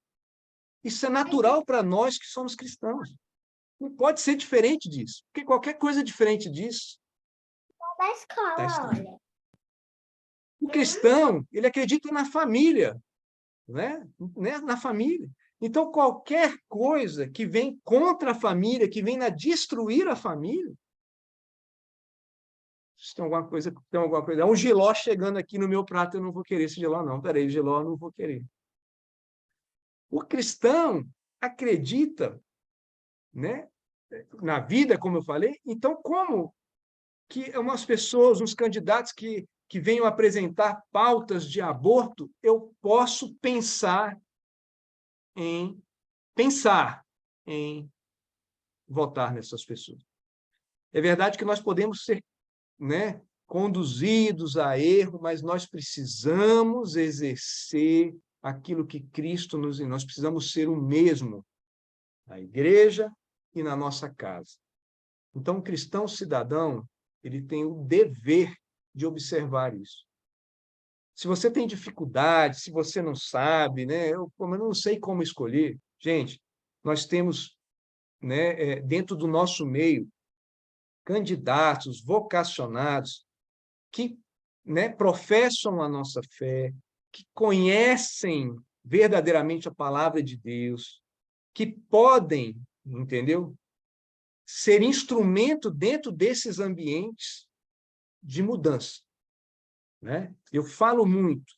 Isso é natural para nós que somos cristãos. Não pode ser diferente disso. Porque qualquer coisa diferente disso Da escola, Da escola. olha. O cristão, ele acredita na família, né? Na família. Então, qualquer coisa que vem contra a família, que vem a destruir a família, se tem alguma coisa, tem alguma coisa. É um jiló chegando aqui no meu prato, eu não vou querer esse jiló, não. Peraí, jiló eu não vou querer. O cristão acredita, né, na vida, como eu falei. Então, como que umas pessoas, uns candidatos que venham apresentar pautas de aborto, eu posso pensar em votar nessas pessoas? É verdade que nós podemos ser, né, conduzidos a erro, mas nós precisamos exercer aquilo que Cristo nos... Nós precisamos ser o mesmo na igreja e na nossa casa. Então, o cristão cidadão, ele tem o dever de observar isso. Se você tem dificuldade, se você não sabe, né, eu não sei como escolher, gente, nós temos, né, dentro do nosso meio, candidatos vocacionados que, né, professam a nossa fé, que conhecem verdadeiramente a palavra de Deus, que podem, entendeu? Ser instrumento dentro desses ambientes de mudança, né? Eu falo muito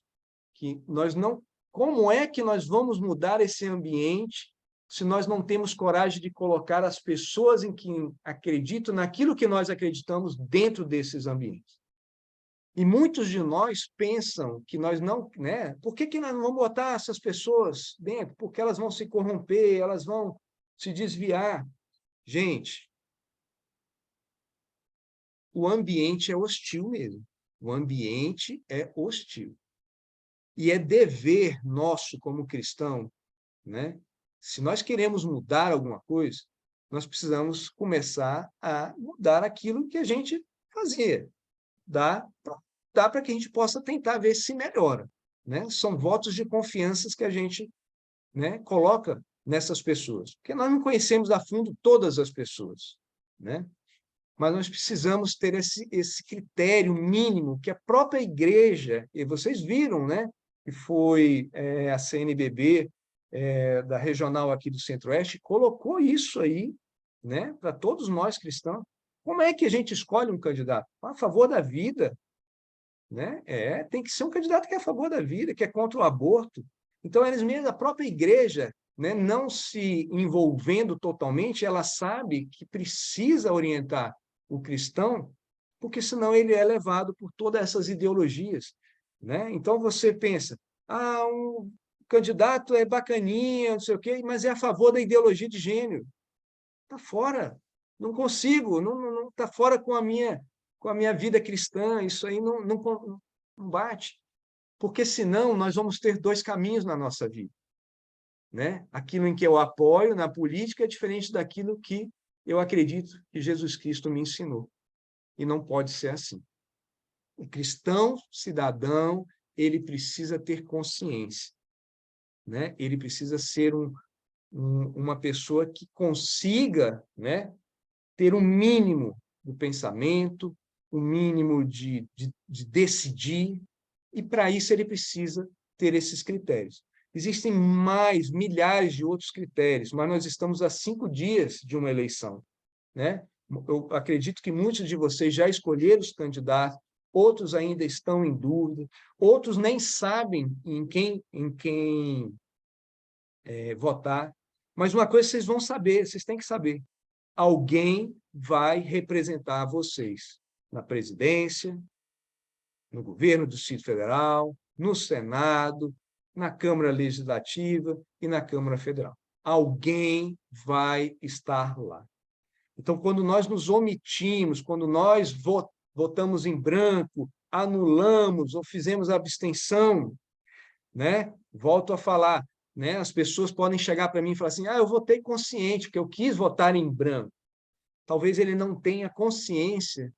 que nós não... Como é que nós vamos mudar esse ambiente se nós não temos coragem de colocar as pessoas em que acreditam naquilo que nós acreditamos dentro desses ambientes? E muitos de nós pensam que nós não, né? Por que nós não vamos botar essas pessoas dentro? Porque elas vão se corromper, elas vão se desviar. Gente, o ambiente é hostil mesmo. O ambiente é hostil. E é dever nosso como cristão, né? Se nós queremos mudar alguma coisa, nós precisamos começar a mudar aquilo que a gente fazia. Dá para que a gente possa tentar ver se melhora, né? São votos de confiança que a gente, né, coloca nessas pessoas, porque nós não conhecemos a fundo todas as pessoas, né? Mas nós precisamos ter esse critério mínimo que a própria igreja, e vocês viram, né, que foi a CNBB da regional aqui do Centro-Oeste, colocou isso aí, né, para todos nós cristãos. Como é que a gente escolhe um candidato? A favor da vida, né? Tem que ser um candidato que é a favor da vida, que é contra o aborto. Então, eles mesmos, a própria igreja, né, não se envolvendo totalmente, ela sabe que precisa orientar o cristão, porque senão ele é levado por todas essas ideologias, né? Então, você pensa, um candidato é bacaninha, não sei o quê, mas é a favor da ideologia de gênero. Está fora. Não consigo, não está fora com a minha vida cristã, isso aí não bate. Porque senão nós vamos ter dois caminhos na nossa vida, né? Aquilo em que eu apoio na política é diferente daquilo que eu acredito que Jesus Cristo me ensinou. E não pode ser assim. O cristão cidadão, ele precisa ter consciência, né? Ele precisa ser uma pessoa que consiga, né, ter um mínimo do pensamento, um mínimo de decidir, e para isso ele precisa ter esses critérios. Existem milhares de outros critérios, mas nós estamos a 5 dias de uma eleição, né? Eu acredito que muitos de vocês já escolheram os candidatos, outros ainda estão em dúvida, outros nem sabem em quem votar. Mas uma coisa vocês vão saber, vocês têm que saber: alguém vai representar vocês na presidência, no governo do Distrito Federal, no Senado, na Câmara Legislativa e na Câmara Federal. Alguém vai estar lá. Então, quando nós nos omitimos, quando nós votamos em branco, anulamos ou fizemos abstenção, né? Volto a falar, né? As pessoas podem chegar para mim e falar assim: eu votei consciente, porque eu quis votar em branco. Talvez ele não tenha consciência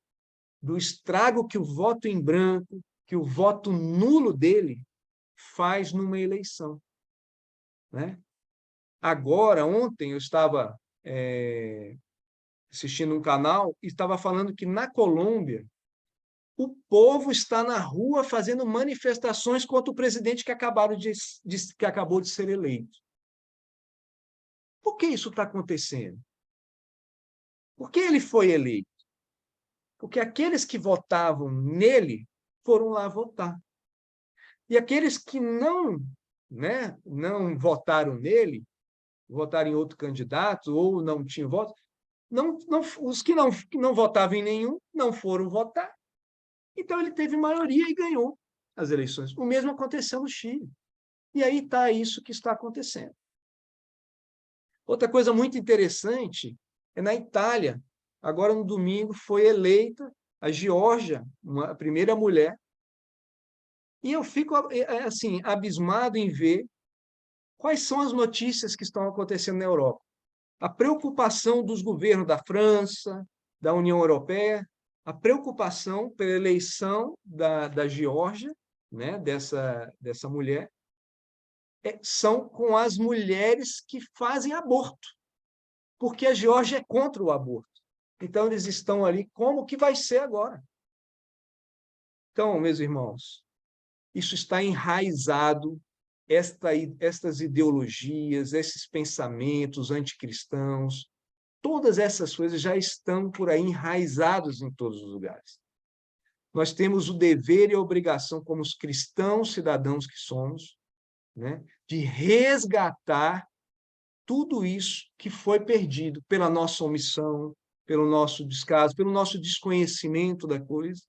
do estrago que o voto em branco, que o voto nulo dele faz numa eleição, né? Agora, ontem, eu estava assistindo um canal e estava falando que na Colômbia o povo está na rua fazendo manifestações contra o presidente que acabou de ser eleito. Por que isso está acontecendo? Por que ele foi eleito? Porque aqueles que votavam nele foram lá votar. E aqueles que não votaram nele, votaram em outro candidato ou não tinham voto, os que não votavam em nenhum não foram votar. Então, ele teve maioria e ganhou as eleições. O mesmo aconteceu no Chile. E aí está isso que está acontecendo. Outra coisa muito interessante é na Itália. Agora, no domingo, foi eleita a Geórgia, a primeira mulher. E eu fico assim, abismado em ver quais são as notícias que estão acontecendo na Europa. A preocupação dos governos da França, da União Europeia, a preocupação pela eleição da Geórgia, né, dessa mulher, são com as mulheres que fazem aborto, porque a Geórgia é contra o aborto. Então, eles estão ali, como que vai ser agora? Então, meus irmãos, isso está enraizado, estas ideologias, esses pensamentos anticristãos, todas essas coisas já estão por aí enraizadas em todos os lugares. Nós temos o dever e a obrigação, como os cristãos cidadãos que somos, né, de resgatar tudo isso que foi perdido pela nossa omissão, pelo nosso descaso, pelo nosso desconhecimento da coisa,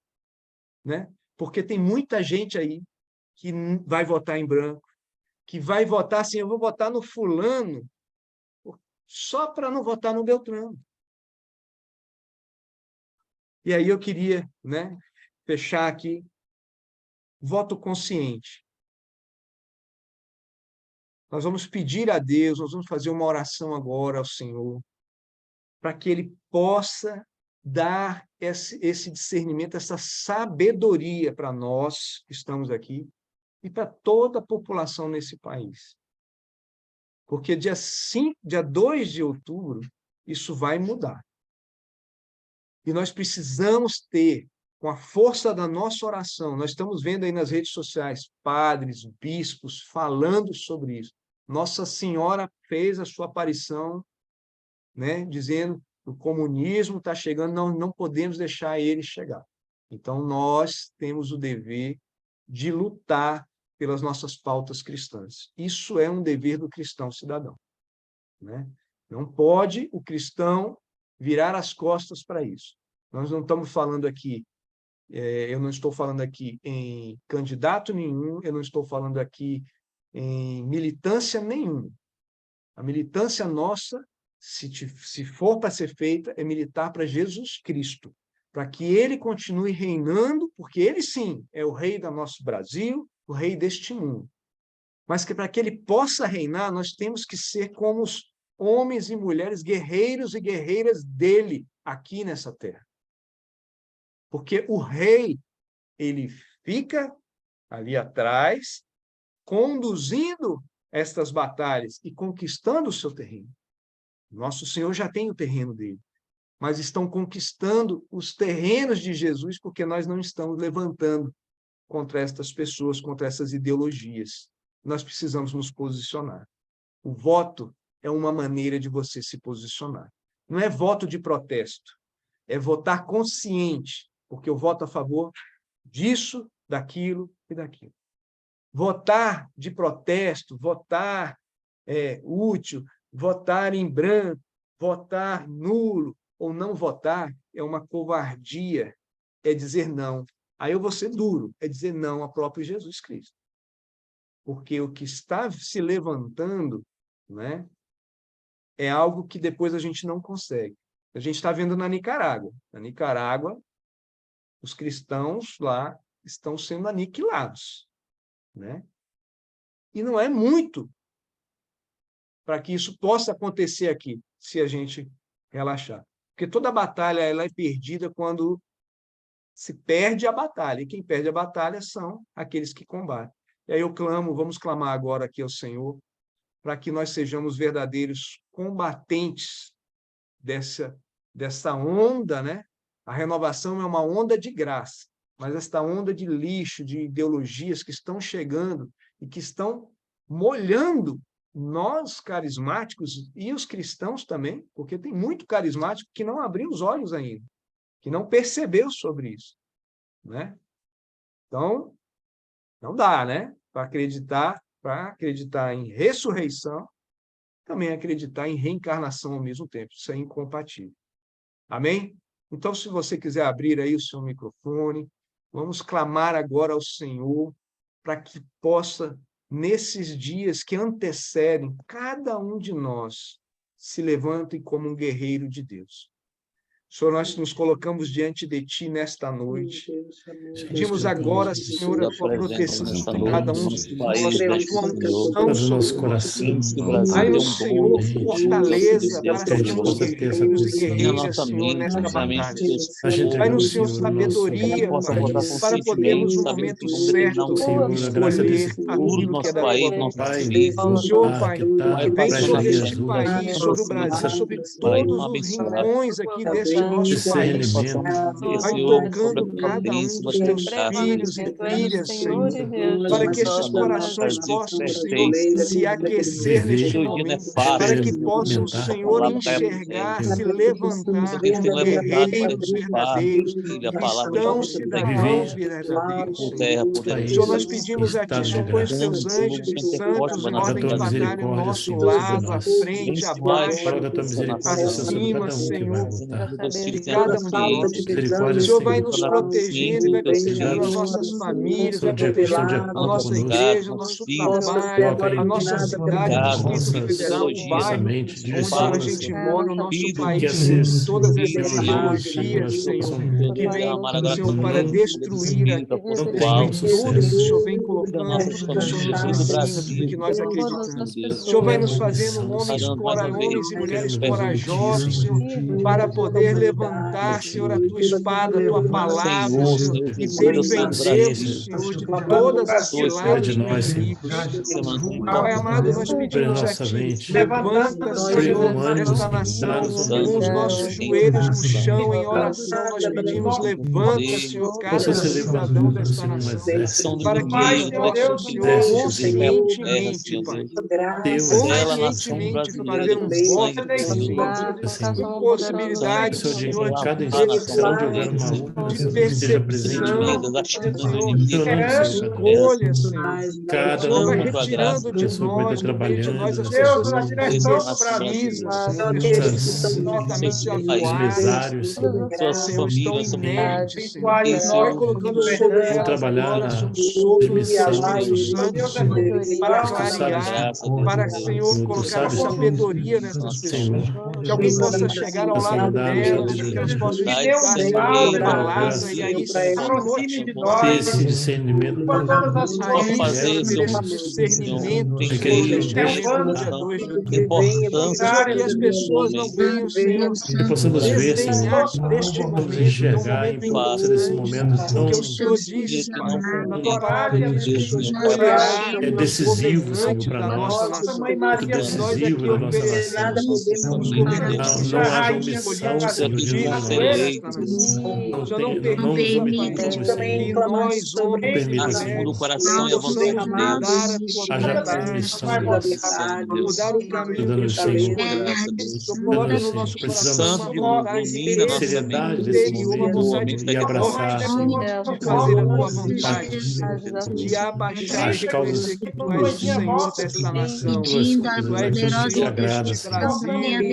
né? Porque tem muita gente aí que vai votar em branco, que vai votar assim, eu vou votar no fulano, só para não votar no Beltrano. E aí eu queria, né, fechar aqui, voto consciente. Nós vamos pedir a Deus, nós vamos fazer uma oração agora ao Senhor, para que Ele possa dar esse discernimento, essa sabedoria para nós que estamos aqui e para toda a população nesse país. Porque dia 2 de outubro, isso vai mudar. E nós precisamos ter, com a força da nossa oração, nós estamos vendo aí nas redes sociais, padres, bispos, falando sobre isso. Nossa Senhora fez a sua aparição, né, dizendo que o comunismo está chegando, não podemos deixar ele chegar. Então, nós temos o dever de lutar pelas nossas pautas cristãs. Isso é um dever do cristão cidadão, né? Não pode o cristão virar as costas para isso. Nós não estamos falando aqui, eu não estou falando aqui em candidato nenhum, eu não estou falando aqui em militância nenhuma. A militância nossa, se for para ser feita, é militar para Jesus Cristo, para que ele continue reinando, porque ele sim é o rei do nosso Brasil, o rei deste mundo. Mas que para que ele possa reinar, nós temos que ser como os homens e mulheres, guerreiros e guerreiras dele aqui nessa terra. Porque o rei, ele fica ali atrás, conduzindo estas batalhas e conquistando o seu terreno. Nosso Senhor já tem o terreno dele, mas estão conquistando os terrenos de Jesus porque nós não estamos levantando contra estas pessoas, contra essas ideologias. Nós precisamos nos posicionar. O voto é uma maneira de você se posicionar. Não é voto de protesto, é votar consciente, porque eu voto a favor disso, daquilo e daquilo. Votar de protesto, votar útil, votar em branco, votar nulo ou não votar é uma covardia, é dizer não. Aí eu vou ser duro, é dizer não ao próprio Jesus Cristo. Porque o que está se levantando, né, é algo que depois a gente não consegue. A gente está vendo na Nicarágua. Na Nicarágua, os cristãos lá estão sendo aniquilados, né? E não é muito para que isso possa acontecer aqui, se a gente relaxar. Porque toda batalha ela é perdida quando se perde a batalha. E quem perde a batalha são aqueles que combatem. E aí eu clamo, vamos clamar agora aqui ao Senhor, para que nós sejamos verdadeiros combatentes dessa onda, né? A renovação é uma onda de graça. mas esta onda de lixo, de ideologias que estão chegando e que estão molhando nós carismáticos e os cristãos também, porque tem muito carismático que não abriu os olhos ainda, que não percebeu sobre isso, né? Então, não dá, né? Para acreditar em ressurreição, também acreditar em reencarnação ao mesmo tempo. Isso é incompatível. Amém? Então, se você quiser abrir aí o seu microfone, vamos clamar agora ao Senhor para que possa, nesses dias que antecedem, cada um de nós se levante como um guerreiro de Deus. Senhor, nós nos colocamos diante de Ti nesta noite. Pedimos agora, Senhor, a Tua proteção sobre cada um de nós, a Tua unção sobre nós. Dai-nos, Senhor, fortaleza para sermos guerreiros e guerreiras, Senhor, nesta batalha. Dai-nos, Senhor, sabedoria, Pai, para podermos, no momento certo, escolher aquilo que é da Tua vontade. Senhor, Pai, que vem sobre este país, sobre o Brasil, sobre todos os rincões aqui deste nosso país. Vai tocando cada um dos Teus filhos e filhas, Senhor, para que estes corações possam, Senhor, se aquecer neste momento, para que possam, Senhor, enxergar, se levantar como guerreiros verdadeiros, cristãos, cidadãos verdadeiros, Senhor. Senhor, nós pedimos a Ti, Senhor, põe os Teus anjos e santos em ordem de batalha ao nosso lado, à frente, abaixo, acima, Senhor, de cada um de nós. O Senhor vai nos protegendo e vai protegendo as nossas famílias, vai protegendo a nossa igreja, o nosso trabalho, a nossa cidade, o Distrito Federal, o bairro onde a gente mora, o nosso país, todas essas ideologias, Senhor, que vêm, Senhor, para destruir tudo que o Senhor vem colocando, tudo que o Senhor nos ensina, tudo que nós acreditamos. O Senhor vai nos fazendo homens e mulheres corajosos, Senhor, para poder levantar, Senhor, a Tua espada, a Tua palavra, Senhor, e defender-vos, Senhor, de todas as ciladas dos inimigos. Pai amado, nós pedimos a Ti, levanta, Senhor, esta nação, com os nossos joelhos no chão em oração, nós pedimos, levanta, Senhor, cada cidadão desta nação, para que eles possam, Senhor, conscientemente, Pai, conscientemente fazer um voto de consciência, com possibilidade, Senhor, de percepção, escolha, Senhor. O Senhor vai retirando de nós, no meio de nós, as pessoas que precisam, pessoas completamente avoadas, Senhor, estão inertes, Senhor. Vai colocando sobre elas agora, Senhor, sobre o Espírito Santo, Senhor, para clarear, para, Senhor, colocar sabedoria nessas pessoas, que alguém possa chegar ao lado delas, que elas possam escutar a palavra e aí se notificar esse discernimento, fazer esse discernimento no dia 2 do importância que as pessoas não venham, Senhor, que possamos ver, Senhor, deste momento, enxergar em face desse momento tão porque o Senhor disse, Pai, na Tua palavra, que o Senhor escolherá é decisivo, Senhor, para da nós, nossa nação. muito decisivo da nossa nação. Não haja omissão, Senhor Jesus, não permita que nós, homens e mulheres, o coração e a vontade de Deus, haja permissão, mudar o caminho dando do Senhor. Senhor, coloca no nosso coração uma vontade seriedade desse momento e abraçar, Senhor, de fazer a Tua vontade, de abaixar e reconhecer que Tu és o Senhor desta nação, Tu és o Senhor deste Brasil,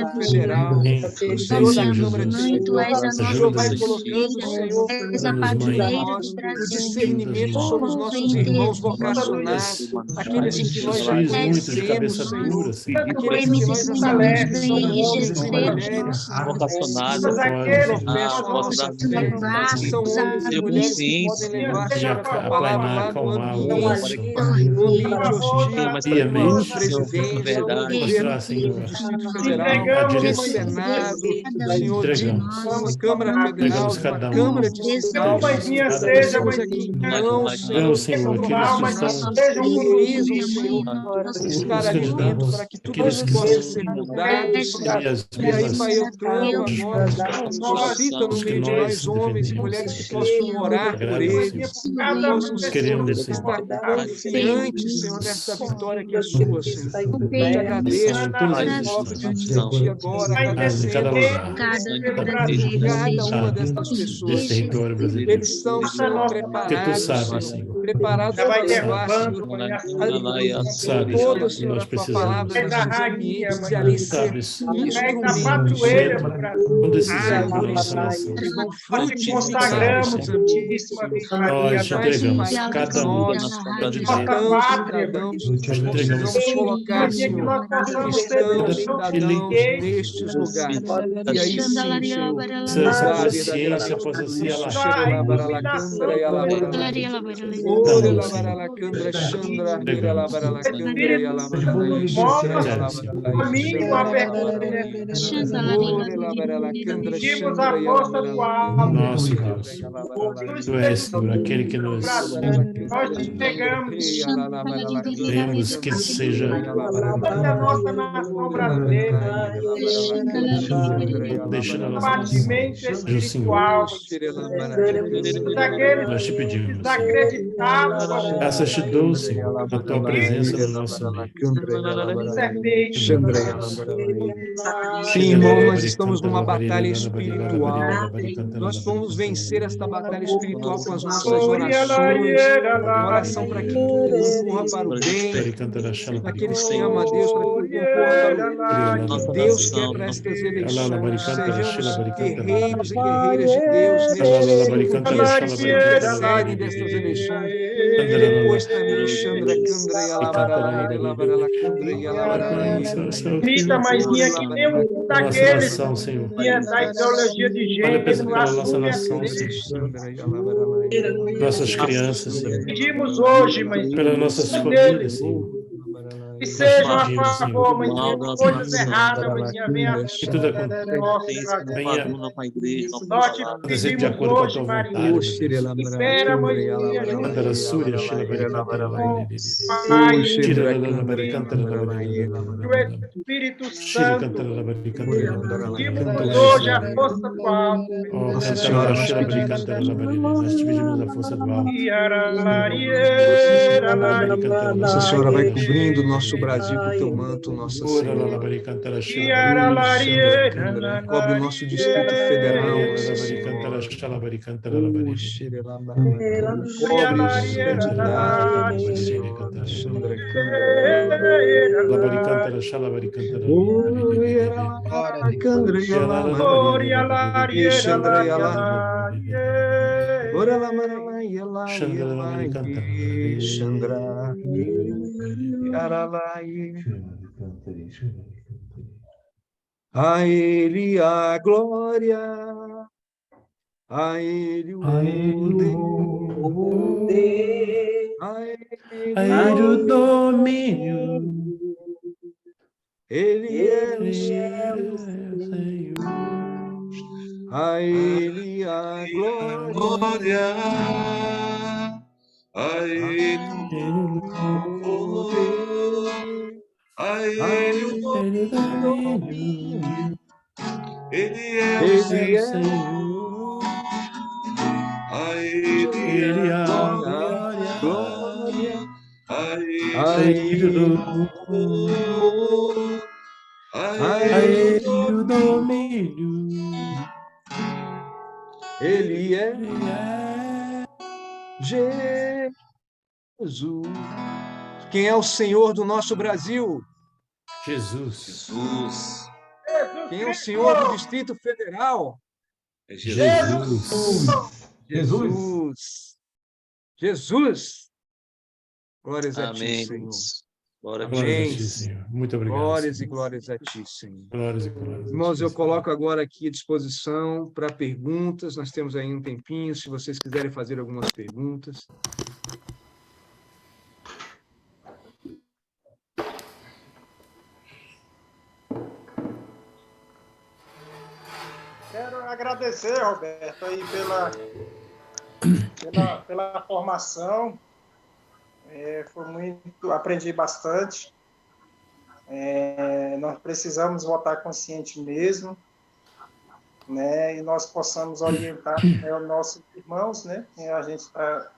do Federal, o Senhor da Câmara de Vereadores. O Senhor vai colocando, Senhor, o discernimento sobre os nossos irmãos vocacionados, aqueles que nós já conhecemos, Senhor, aqueles que nós já sabemos que são homens e mulheres vocacionados, que professam a nossa fé, que são homens e mulheres que podem levar, Senhor, a Tua palavra lá no ambiente hostil, na presidência, no governo do Distrito Federal, no Senado, Senhor, Entregamos. na Câmara Federal, Entregamos na cada um. Câmara de Não, Cidades, mãezinha, Cada seja, estamos mãezinha. aqui em mãos, Senhor, Vamos, Senhor, aqueles que estão, Sejam precisam, Senhor, os buscar alimento candidatos, para que tudo aqueles isso que possa são ser mudado, Senhor. e as E aí, mesmas Pai, eu clamo agora, suscita no os que meio de nós nós homens e defendemos, mulheres que aqueles possam orar por eles, que possam, nós Senhor, queremos, Senhor, estar confiantes, Senhor, nesta vitória que é sua, Senhor. Eu te agradeço, em todas Pai, as coloco diante cidades, de Ti agora, em cada agradecendo lugar, cada uma destas desse pessoas, Senhor. território brasileiro. Eles são, Senhor, Porque tu preparados, sabes, Senhor, Senhor. preparados Já vai para levar, derrubando, Senhor, Pai, a Tu sabes toda, que Senhor, nós a Tua precisamos. palavra da nesses rainha, ambientes mãe. e ali Tu ser sabes instrumentos, padroeira Senhor, do Brasil. quão decisivo é a árvores, nossa Senhor, nação. que vão Nós te frutificar consagramos, nesses ambientes, Santíssima Senhor. Virgem Maria, Nós te Mas, entregamos Pai, que cada um. nós, nossa cristãos, pátria, cidadãos, Nós te entregamos possamos colocar, dia que Senhor, nós possamos ser cristãos, tão cidadãos fiéis, nestes lugares. E aí sim, Senhor, essa mudar consciência possa se a iluminação verdadeiramente. Na Ore mão, la Senhor. baralacandra Chandra, Hira la Entregamos. baralacandra e a la baralai, Sério, Senhor. caminho aberto. Ore la baralacandra Pedimos Chandra a e a la força do baralacandra alto. Nosso Deus. e a la baralai. Tu és, Senhor, aquele que nos Nós te entregamos pedimos que seja toda a nossa nação brasileira, deixando a nossa nação. abatimento Seja o Senhor. espiritual, daqueles Nós te pedimos. desacreditados, Graças te dou, Senhor, a tua presença no nosso meio. Sim, irmão, nós estamos numa batalha espiritual. Nós vamos vencer esta batalha espiritual com as nossas orações, uma oração para que tudo concorra para o bem, daqueles que amam a Deus, para que tudo concorra para o que Deus quer para estas eleições. Sejamos guerreiros e guerreiras de Deus nestes 5 dias que se antecedem destas eleições. E depois também Chandra Kandra e Alabaralai, Alabarala Kandra e Alabaralai. Grita, maisinha, que tem um Nossa daqueles nação, Senhor. que é da ideologia de Olha pela gênero, nossa assume a nação, Senhor. Nossas crianças, Senhor. pedimos hoje, mãe, Pelas nossas famílias, Senhor. que sejam a pedimos, favor, mãe, Senhor. coisas erradas, mãezinha, venha Que tudo nossa, venha nós te acontecer de pedimos acordo com a hoje, tua Maria, vontade. libera, mãezinha, junto Cantara Súria, Shila Baricantara, Pai, Tira da Baricantara, que o Espírito Shila Santo Cantara, Baricantara, pedimos hoje a força do alto, Nossa Senhora, Shila Baricantara, nós te pedimos a força do alto. Nossa Senhora vai cobrindo o nosso Brasil com o teu manto, Nossa Ora lá, Senhora. Baricantara, Chandra Kandra, cobre o nosso Distrito Federal, Nossa Baricantara, Senhora. Shala Baricantara, Cobre os candidatos, Nossa Senhora. Chandra Kandra. La Baricantara, Shala Baricantara, Kandra e Alama. E Chandra e Alama. Ora la marala e ela e Chandra. Arala e a ele a glória, a ele o poder, a ele o domínio, ele é o Senhor. a ele a glória, a ele o poder, a ele o domínio, ele é o ele é Senhor. a ele Ele a a glória, a a ele a ele o domínio, ele é ele é Jesus. Quem é o Senhor do nosso Brasil? Jesus. Jesus. Quem é o Senhor do Distrito Federal? É Jesus. Jesus. Jesus. Glórias a ti, Amém. Senhor. Glória a Glórias a Amém. ti, Senhor. Muito obrigado. Glórias e Senhor. glórias a ti, Senhor. Glórias e glórias. Irmãos, eu coloco agora aqui à disposição para perguntas. Nós temos aí um tempinho, se vocês quiserem fazer algumas perguntas. agradecer, Roberto, aí pela formação. Foi muito, aprendi bastante. Nós precisamos votar consciente mesmo, né? E nós possamos orientar os nossos irmãos, né? E a gente está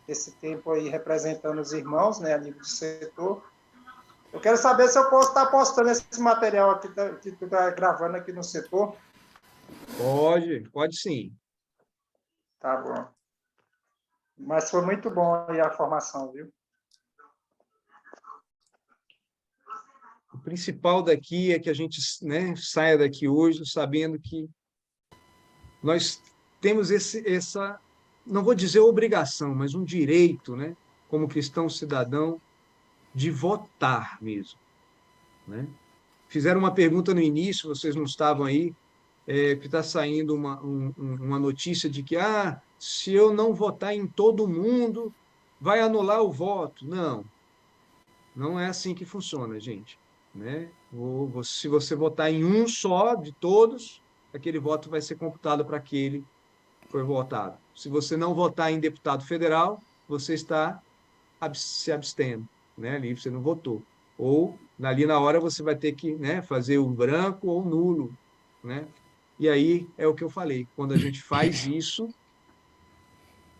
esse tempo aí representando os irmãos, né? A nível de setor. Eu quero saber se eu posso estar postando esse material aqui que tu está gravando aqui no setor. Pode sim. Tá bom. Mas foi muito bom aí a formação, viu? O principal daqui é que a gente, né, saia daqui hoje sabendo que nós temos essa, não vou dizer obrigação, mas um direito, né, como cristão cidadão, de votar mesmo, né? Fizeram uma pergunta no início, vocês não estavam aí, que está saindo uma notícia de que se eu não votar em todo mundo, vai anular o voto. Não é assim que funciona, gente, né? Se você votar em um só de todos, aquele voto vai ser computado para aquele que foi votado. Se você não votar em deputado federal, você está se abstendo, né? Ali você não votou. Ou ali na hora você vai ter que, né, fazer o branco ou nulo, né? E aí é o que eu falei, quando a gente faz isso,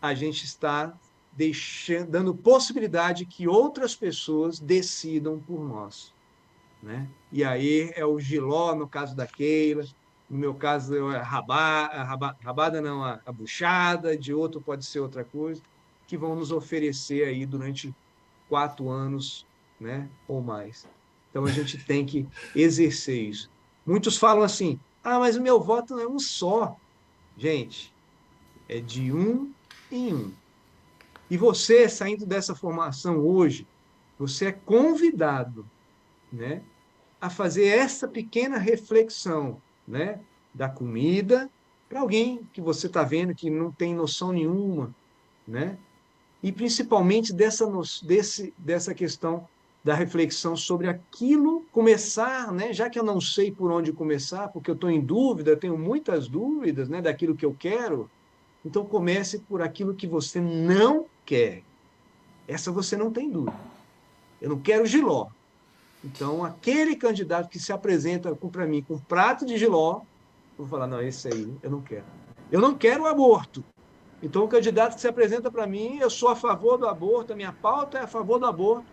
a gente está dando possibilidade que outras pessoas decidam por nós, né? E aí é o giló, no caso da Keila, no meu caso é a rabada não, a buchada, de outro pode ser outra coisa, que vão nos oferecer aí durante 4 anos, né, ou mais. Então a gente tem que exercer isso. Muitos falam assim: mas o meu voto não é um só. Gente, é de um em um. E você, saindo dessa formação hoje, você é convidado, né, a fazer essa pequena reflexão, né, da comida para alguém que você está vendo que não tem noção nenhuma, né? E principalmente dessa questão da reflexão sobre aquilo, começar, né, já que eu não sei por onde começar, porque eu estou em dúvida, tenho muitas dúvidas, né, daquilo que eu quero, então comece por aquilo que você não quer. Essa você não tem dúvida. Eu não quero jiló. Então, aquele candidato que se apresenta para mim com prato de jiló, eu vou falar: não, esse aí eu não quero. Eu não quero o aborto. Então, o candidato que se apresenta para mim, eu sou a favor do aborto, a minha pauta é a favor do aborto.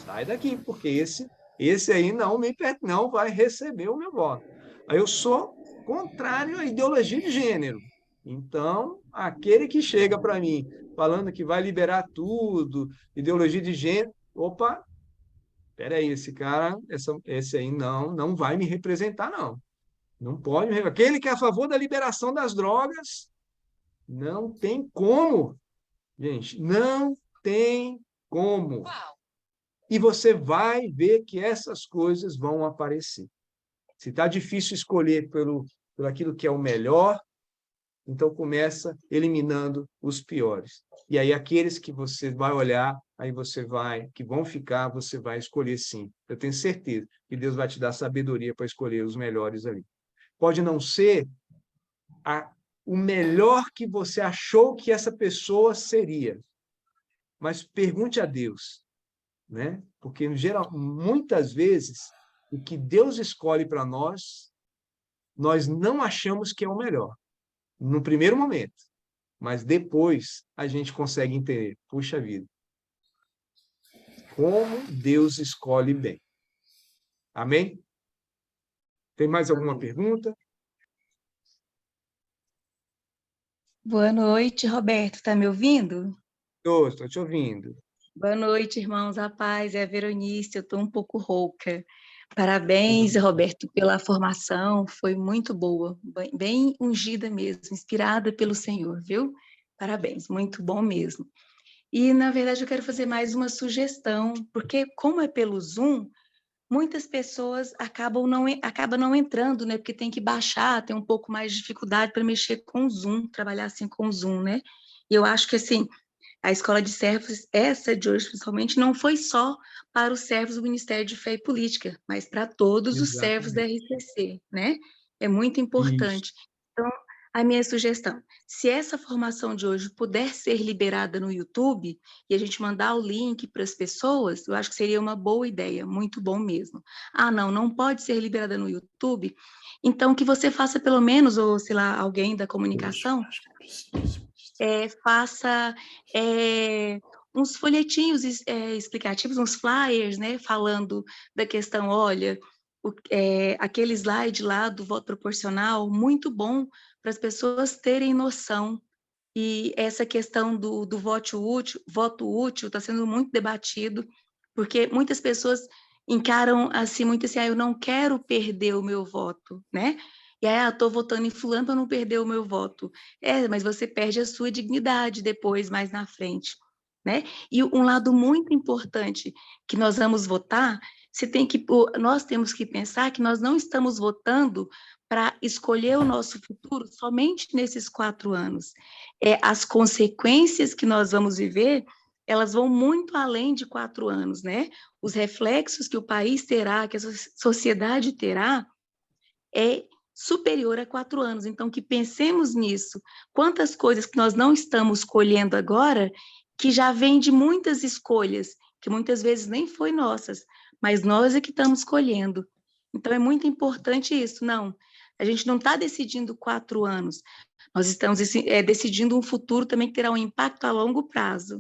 Sai daqui, porque esse aí não vai receber o meu voto. Aí eu sou contrário à ideologia de gênero. Então, aquele que chega para mim falando que vai liberar tudo, ideologia de gênero, opa, peraí, esse aí não vai me representar, não. Não pode me representar. Aquele que é a favor da liberação das drogas, não tem como, gente, não tem como. E você vai ver que essas coisas vão aparecer. Se está difícil escolher por aquilo que é o melhor, então começa eliminando os piores. E aí aqueles que você vai olhar, que vão ficar, você vai escolher sim. Eu tenho certeza que Deus vai te dar sabedoria para escolher os melhores ali. Pode não ser o melhor que você achou que essa pessoa seria, mas pergunte a Deus, né? Porque muitas vezes o que Deus escolhe para nós não achamos que é o melhor no primeiro momento, mas depois a gente consegue entender, puxa vida, como Deus escolhe bem. Amém? Tem mais alguma pergunta? Boa noite, Roberto. Está me ouvindo? Estou te ouvindo. Boa noite, irmãos. A paz, é a Veronice. Eu estou um pouco rouca. Parabéns, Roberto, pela formação. Foi muito boa, bem ungida mesmo, inspirada pelo Senhor, viu? Parabéns, muito bom mesmo. E, na verdade, eu quero fazer mais uma sugestão, porque como é pelo Zoom, muitas pessoas acabam não entrando, né? Porque tem que baixar, tem um pouco mais de dificuldade para mexer com o Zoom, trabalhar assim com o Zoom, né? E eu acho que, assim, a Escola de Servos, essa de hoje, principalmente, não foi só para os servos do Ministério de Fé e Política, mas para todos os servos da RCC, né? É muito Isso. importante. Então, a minha sugestão, se essa formação de hoje puder ser liberada no YouTube e a gente mandar o link para as pessoas, eu acho que seria uma boa ideia, muito bom mesmo. Ah, não pode ser liberada no YouTube, então que você faça pelo menos, ou sei lá, alguém da comunicação, faça uns folhetinhos explicativos, uns flyers, né, falando da questão, olha, aquele slide lá do voto proporcional, muito bom para as pessoas terem noção. E essa questão do voto útil está sendo muito debatido, porque muitas pessoas encaram assim, muito assim, eu não quero perder o meu voto, né? E aí, estou votando em fulano para não perder o meu voto. Mas você perde a sua dignidade depois, mais na frente, né? E um lado muito importante que nós vamos votar, nós temos que pensar que nós não estamos votando para escolher o nosso futuro somente nesses 4 anos. As consequências que nós vamos viver, elas vão muito além de 4 anos, né? Os reflexos que o país terá, que a sociedade terá, é superior a 4 anos. Então, que pensemos nisso. Quantas coisas que nós não estamos colhendo agora, que já vêm de muitas escolhas, que muitas vezes nem foi nossas, mas nós é que estamos colhendo. Então, é muito importante isso. Não, a gente não está decidindo 4 anos, nós estamos decidindo um futuro também que terá um impacto a longo prazo.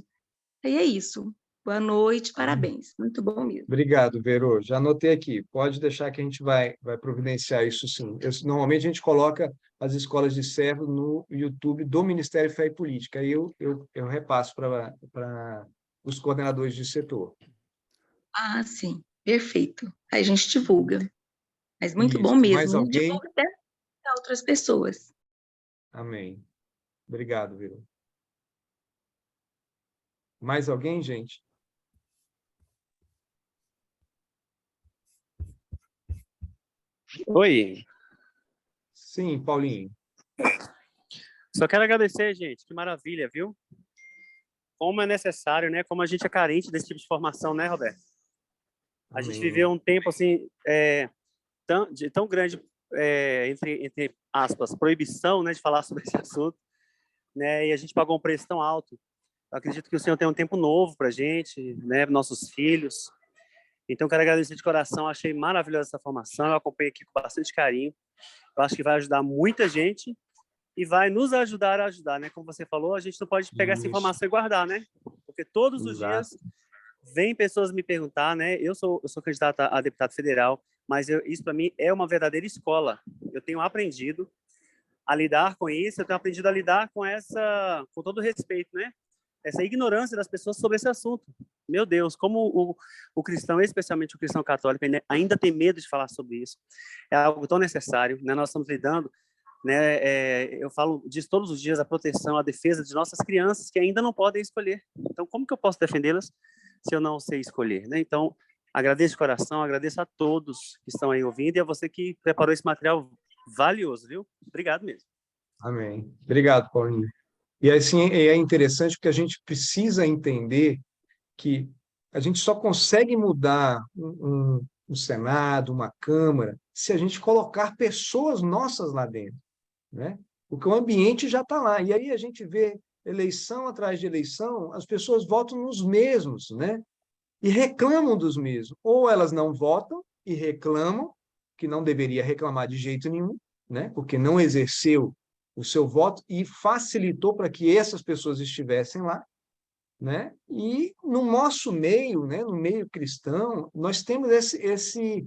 E é isso. Boa noite, parabéns. Muito bom mesmo. Obrigado, Vero. Já anotei aqui. Pode deixar que a gente vai providenciar isso, sim. Normalmente a gente coloca as escolas de servo no YouTube do Ministério Fé e Política. Aí eu repasso para os coordenadores de setor. Ah, sim. Perfeito. Aí a gente divulga. Mas muito bom Isso. mesmo. Mais alguém? Divulga até para outras pessoas. Amém. Obrigado, Vero. Mais alguém, gente? Oi. Sim, Paulinho. Só quero agradecer, gente. Que maravilha, viu? Como é necessário, né? Como a gente é carente desse tipo de formação, né, Roberto? A gente viveu um tempo, assim, tão grande, entre aspas, proibição, né, de falar sobre esse assunto, né? E a gente pagou um preço tão alto. Eu acredito que o Senhor tem um tempo novo para a gente, né? Nossos filhos. Então, quero agradecer de coração. Achei maravilhosa essa formação. Eu acompanhei aqui com bastante carinho. Eu acho que vai ajudar muita gente e vai nos ajudar a ajudar, né? Como você falou, a gente não pode pegar essa informação e guardar, né? Porque todos os dias vêm pessoas me perguntar, né? Eu sou candidata a deputado federal, mas isso para mim é uma verdadeira escola. Eu tenho aprendido a lidar com isso, eu tenho aprendido a lidar com todo respeito, né? Essa ignorância das pessoas sobre esse assunto. Meu Deus, como o cristão, especialmente o cristão católico, ainda tem medo de falar sobre isso. É algo tão necessário, né? Nós estamos lidando, né? Eu falo disso todos os dias, a proteção, a defesa de nossas crianças que ainda não podem escolher. Então, como que eu posso defendê-las se eu não sei escolher, né? Então, agradeço de coração, agradeço a todos que estão aí ouvindo e a você que preparou esse material valioso, viu? Obrigado mesmo. Amém. Obrigado, Paulinho. E assim, é interessante porque a gente precisa entender que a gente só consegue mudar um Senado, uma Câmara, se a gente colocar pessoas nossas lá dentro, né? Porque o ambiente já está lá. E aí a gente vê eleição atrás de eleição, as pessoas votam nos mesmos, né? E reclamam dos mesmos. Ou elas não votam e reclamam, que não deveria reclamar de jeito nenhum, né? Porque não exerceu o seu voto e facilitou para que essas pessoas estivessem lá, né? E no nosso meio, né, no meio cristão, nós temos esse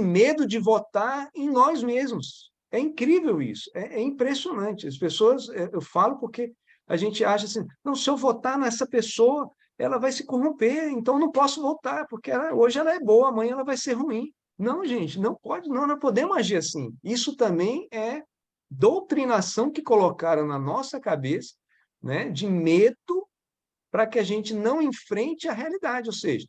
medo de votar em nós mesmos. É incrível isso, é impressionante. As pessoas, eu falo porque a gente acha assim, não, se eu votar nessa pessoa, ela vai se corromper, então eu não posso votar, porque hoje ela é boa, amanhã ela vai ser ruim. Não, gente, não pode, não podemos agir assim. Isso também é doutrinação que colocaram na nossa cabeça, né, de medo para que a gente não enfrente a realidade, ou seja,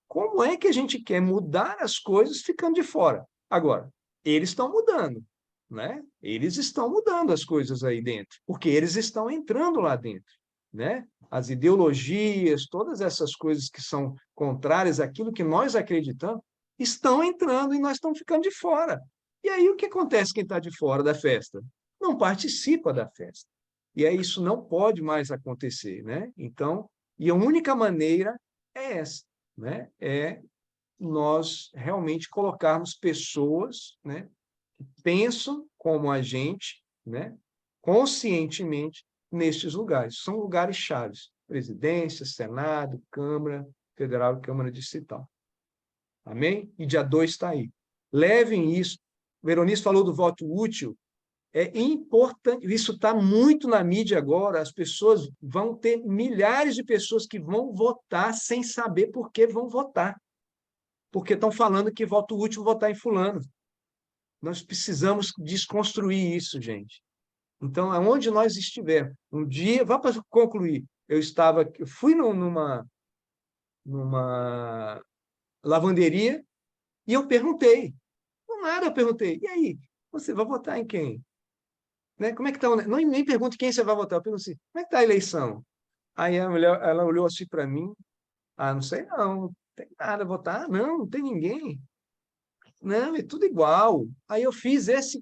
como é que a gente quer mudar as coisas ficando de fora? Agora, eles estão mudando, né? Eles estão mudando as coisas aí dentro, porque eles estão entrando lá dentro, né? As ideologias, todas essas coisas que são contrárias àquilo que nós acreditamos, estão entrando e nós estamos ficando de fora. E aí o que acontece quem está de fora da festa? Não participa da festa. E aí isso não pode mais acontecer, né? Então, e a única maneira é essa, né? É nós realmente colocarmos pessoas, né, que pensam como a gente, né, conscientemente nestes lugares. São lugares chaves: presidência, Senado, Câmara Federal e Câmara Distrital. Amém? E dia 2 está aí. Levem isso. O Veronice falou do voto útil. É importante, isso está muito na mídia agora, as pessoas vão ter milhares de pessoas que vão votar sem saber por que vão votar. Porque estão falando que voto útil votar em fulano. Nós precisamos desconstruir isso, gente. Então, aonde nós estivermos, um dia, vá para concluir, eu fui numa lavanderia e eu perguntei, do nada eu perguntei, e aí, você vai votar em quem? Né? Como é que está? Não, nem pergunto quem você vai votar, eu pergunto assim, como é que está a eleição? Aí a mulher, ela olhou assim para mim, não sei não tem nada a votar, não tem ninguém. Não, é tudo igual. Aí eu fiz essa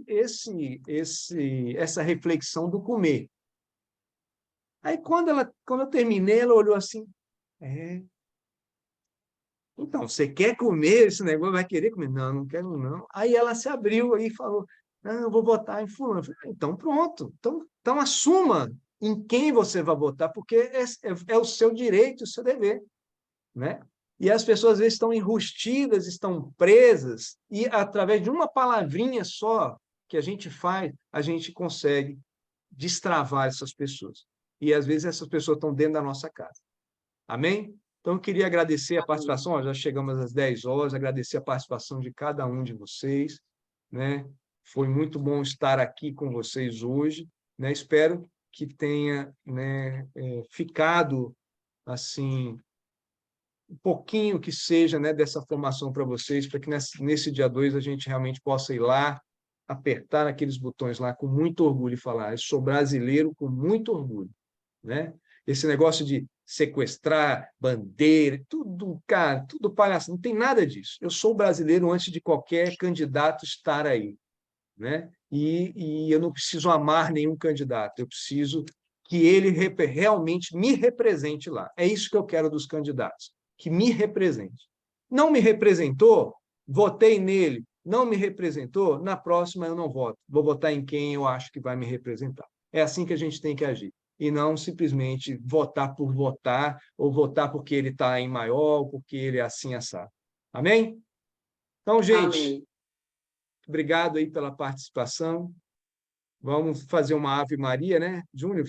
reflexão do comer. Aí quando eu terminei, ela olhou assim, então, você quer comer esse negócio? Vai querer comer? Não, não quero não. Aí ela se abriu aí e falou, eu vou votar em fulano. Eu falei, então pronto. Então assuma em quem você vai votar, porque é o seu direito, o seu dever, né? E as pessoas, às vezes, estão enrustidas, estão presas, e através de uma palavrinha só que a gente faz, a gente consegue destravar essas pessoas. E, às vezes, essas pessoas estão dentro da nossa casa. Amém? Então, eu queria agradecer a participação, já chegamos às 10 horas, agradecer a participação de cada um de vocês, né? Foi muito bom estar aqui com vocês hoje, né? Espero que tenha, né, ficado, assim, um pouquinho que seja, né, dessa formação para vocês, para que nesse dia 2 a gente realmente possa ir lá, apertar aqueles botões lá com muito orgulho e falar, eu sou brasileiro com muito orgulho, né? Esse negócio de sequestrar bandeira, tudo, cara, tudo palhaço, não tem nada disso. Eu sou brasileiro antes de qualquer candidato estar aí, né? E eu não preciso amar nenhum candidato, eu preciso que ele realmente me represente lá. É isso que eu quero dos candidatos, que me represente. Não me representou, votei nele. Não me representou, na próxima eu não voto. Vou votar em quem eu acho que vai me representar. É assim que a gente tem que agir. E não simplesmente votar por votar, ou votar porque ele está em maior, ou porque ele é assim assado. Amém? Então, gente, Amém. Obrigado aí pela participação. Vamos fazer uma Ave Maria, né? Júnior,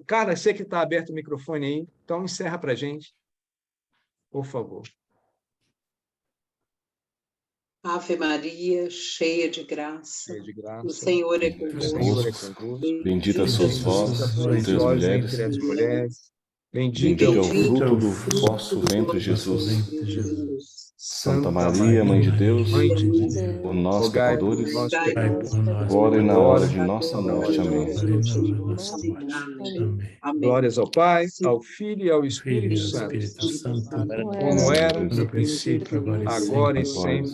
cara, sei que está aberto o microfone aí, então encerra para a gente, por favor. Ave Maria, cheia de graça, Cheia de graça. o Senhor é convosco. Bendita sois vós entre as mulheres. Bendito é o fruto do vosso ventre, Jesus. Santa Maria, Mãe de Deus, por nós pecadores, agora e na hora de nossa morte. Amém. Glórias ao Pai, ao Filho e ao Espírito Santo, como era no princípio, agora e sempre.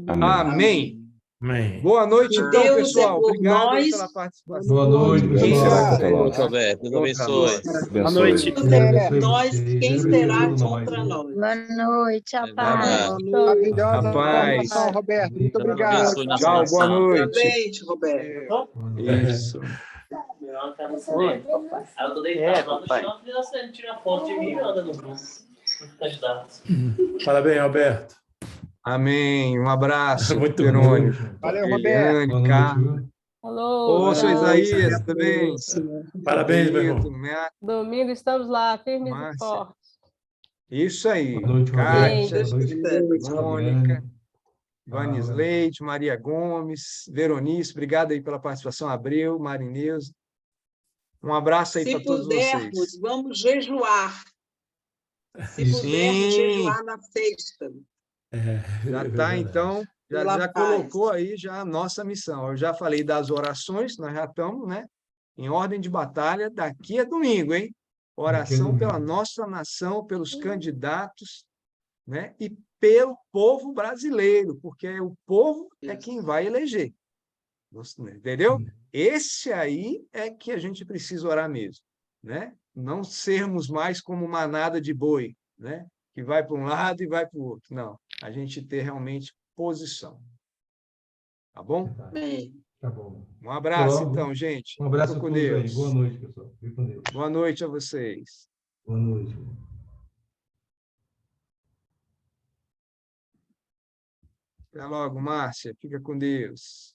Amém. Amém. Boa noite, então, Deus pessoal. é por Obrigado nós. pela participação. Boa noite, pessoal. Boa noite, Roberto. Deus abençoe. Boa noite. Deus é por nós, quem será contra nós? Boa noite, a paz. Maravilhosa A paz. informação, Roberto. Muito Deus obrigado. abençoe nossa Tchau, nação. boa noite. Também, Roberto. Isso. Aí eu tô deitado lá no chão, ele tira foto de mim e anda no grupo. Parabéns, Alberto. Amém. Um abraço, Muito Verônica. Valeu, Roberto. Eliane, Carlos. Alô, Ô, seu Isaías, tudo bem? Parabéns, meu irmão. domingo estamos lá, firmes e Márcia. fortes. Isso aí. Boa noite, Kátia, Roberto. Mônica, Vanisleide, Maria Gomes, Veronice, obrigado aí pela participação, Abreu, Marineuza. Um abraço aí para Se todos pudermos, vocês. vamos jejuar. Se pudermos Sim. jejuar na sexta. Já está, então, Pela já paz. colocou aí já a nossa missão. Eu já falei das orações, nós já estamos, né, em ordem de batalha daqui a domingo, hein? Oração pela nossa nação, pelos candidatos, né? E pelo povo brasileiro, porque o povo é quem vai eleger. Entendeu? Esse aí é que a gente precisa orar mesmo, né? Não sermos mais como manada de boi, né? Que vai para um lado e vai para o outro. Não, a gente ter realmente posição. Tá bom? Tá bom. Um abraço, Então, então, gente. um abraço a Fico com todos aí. Deus. Boa noite, pessoal. Fique com Deus. Boa noite a vocês. Boa noite. Até logo, Márcia. Fica com Deus.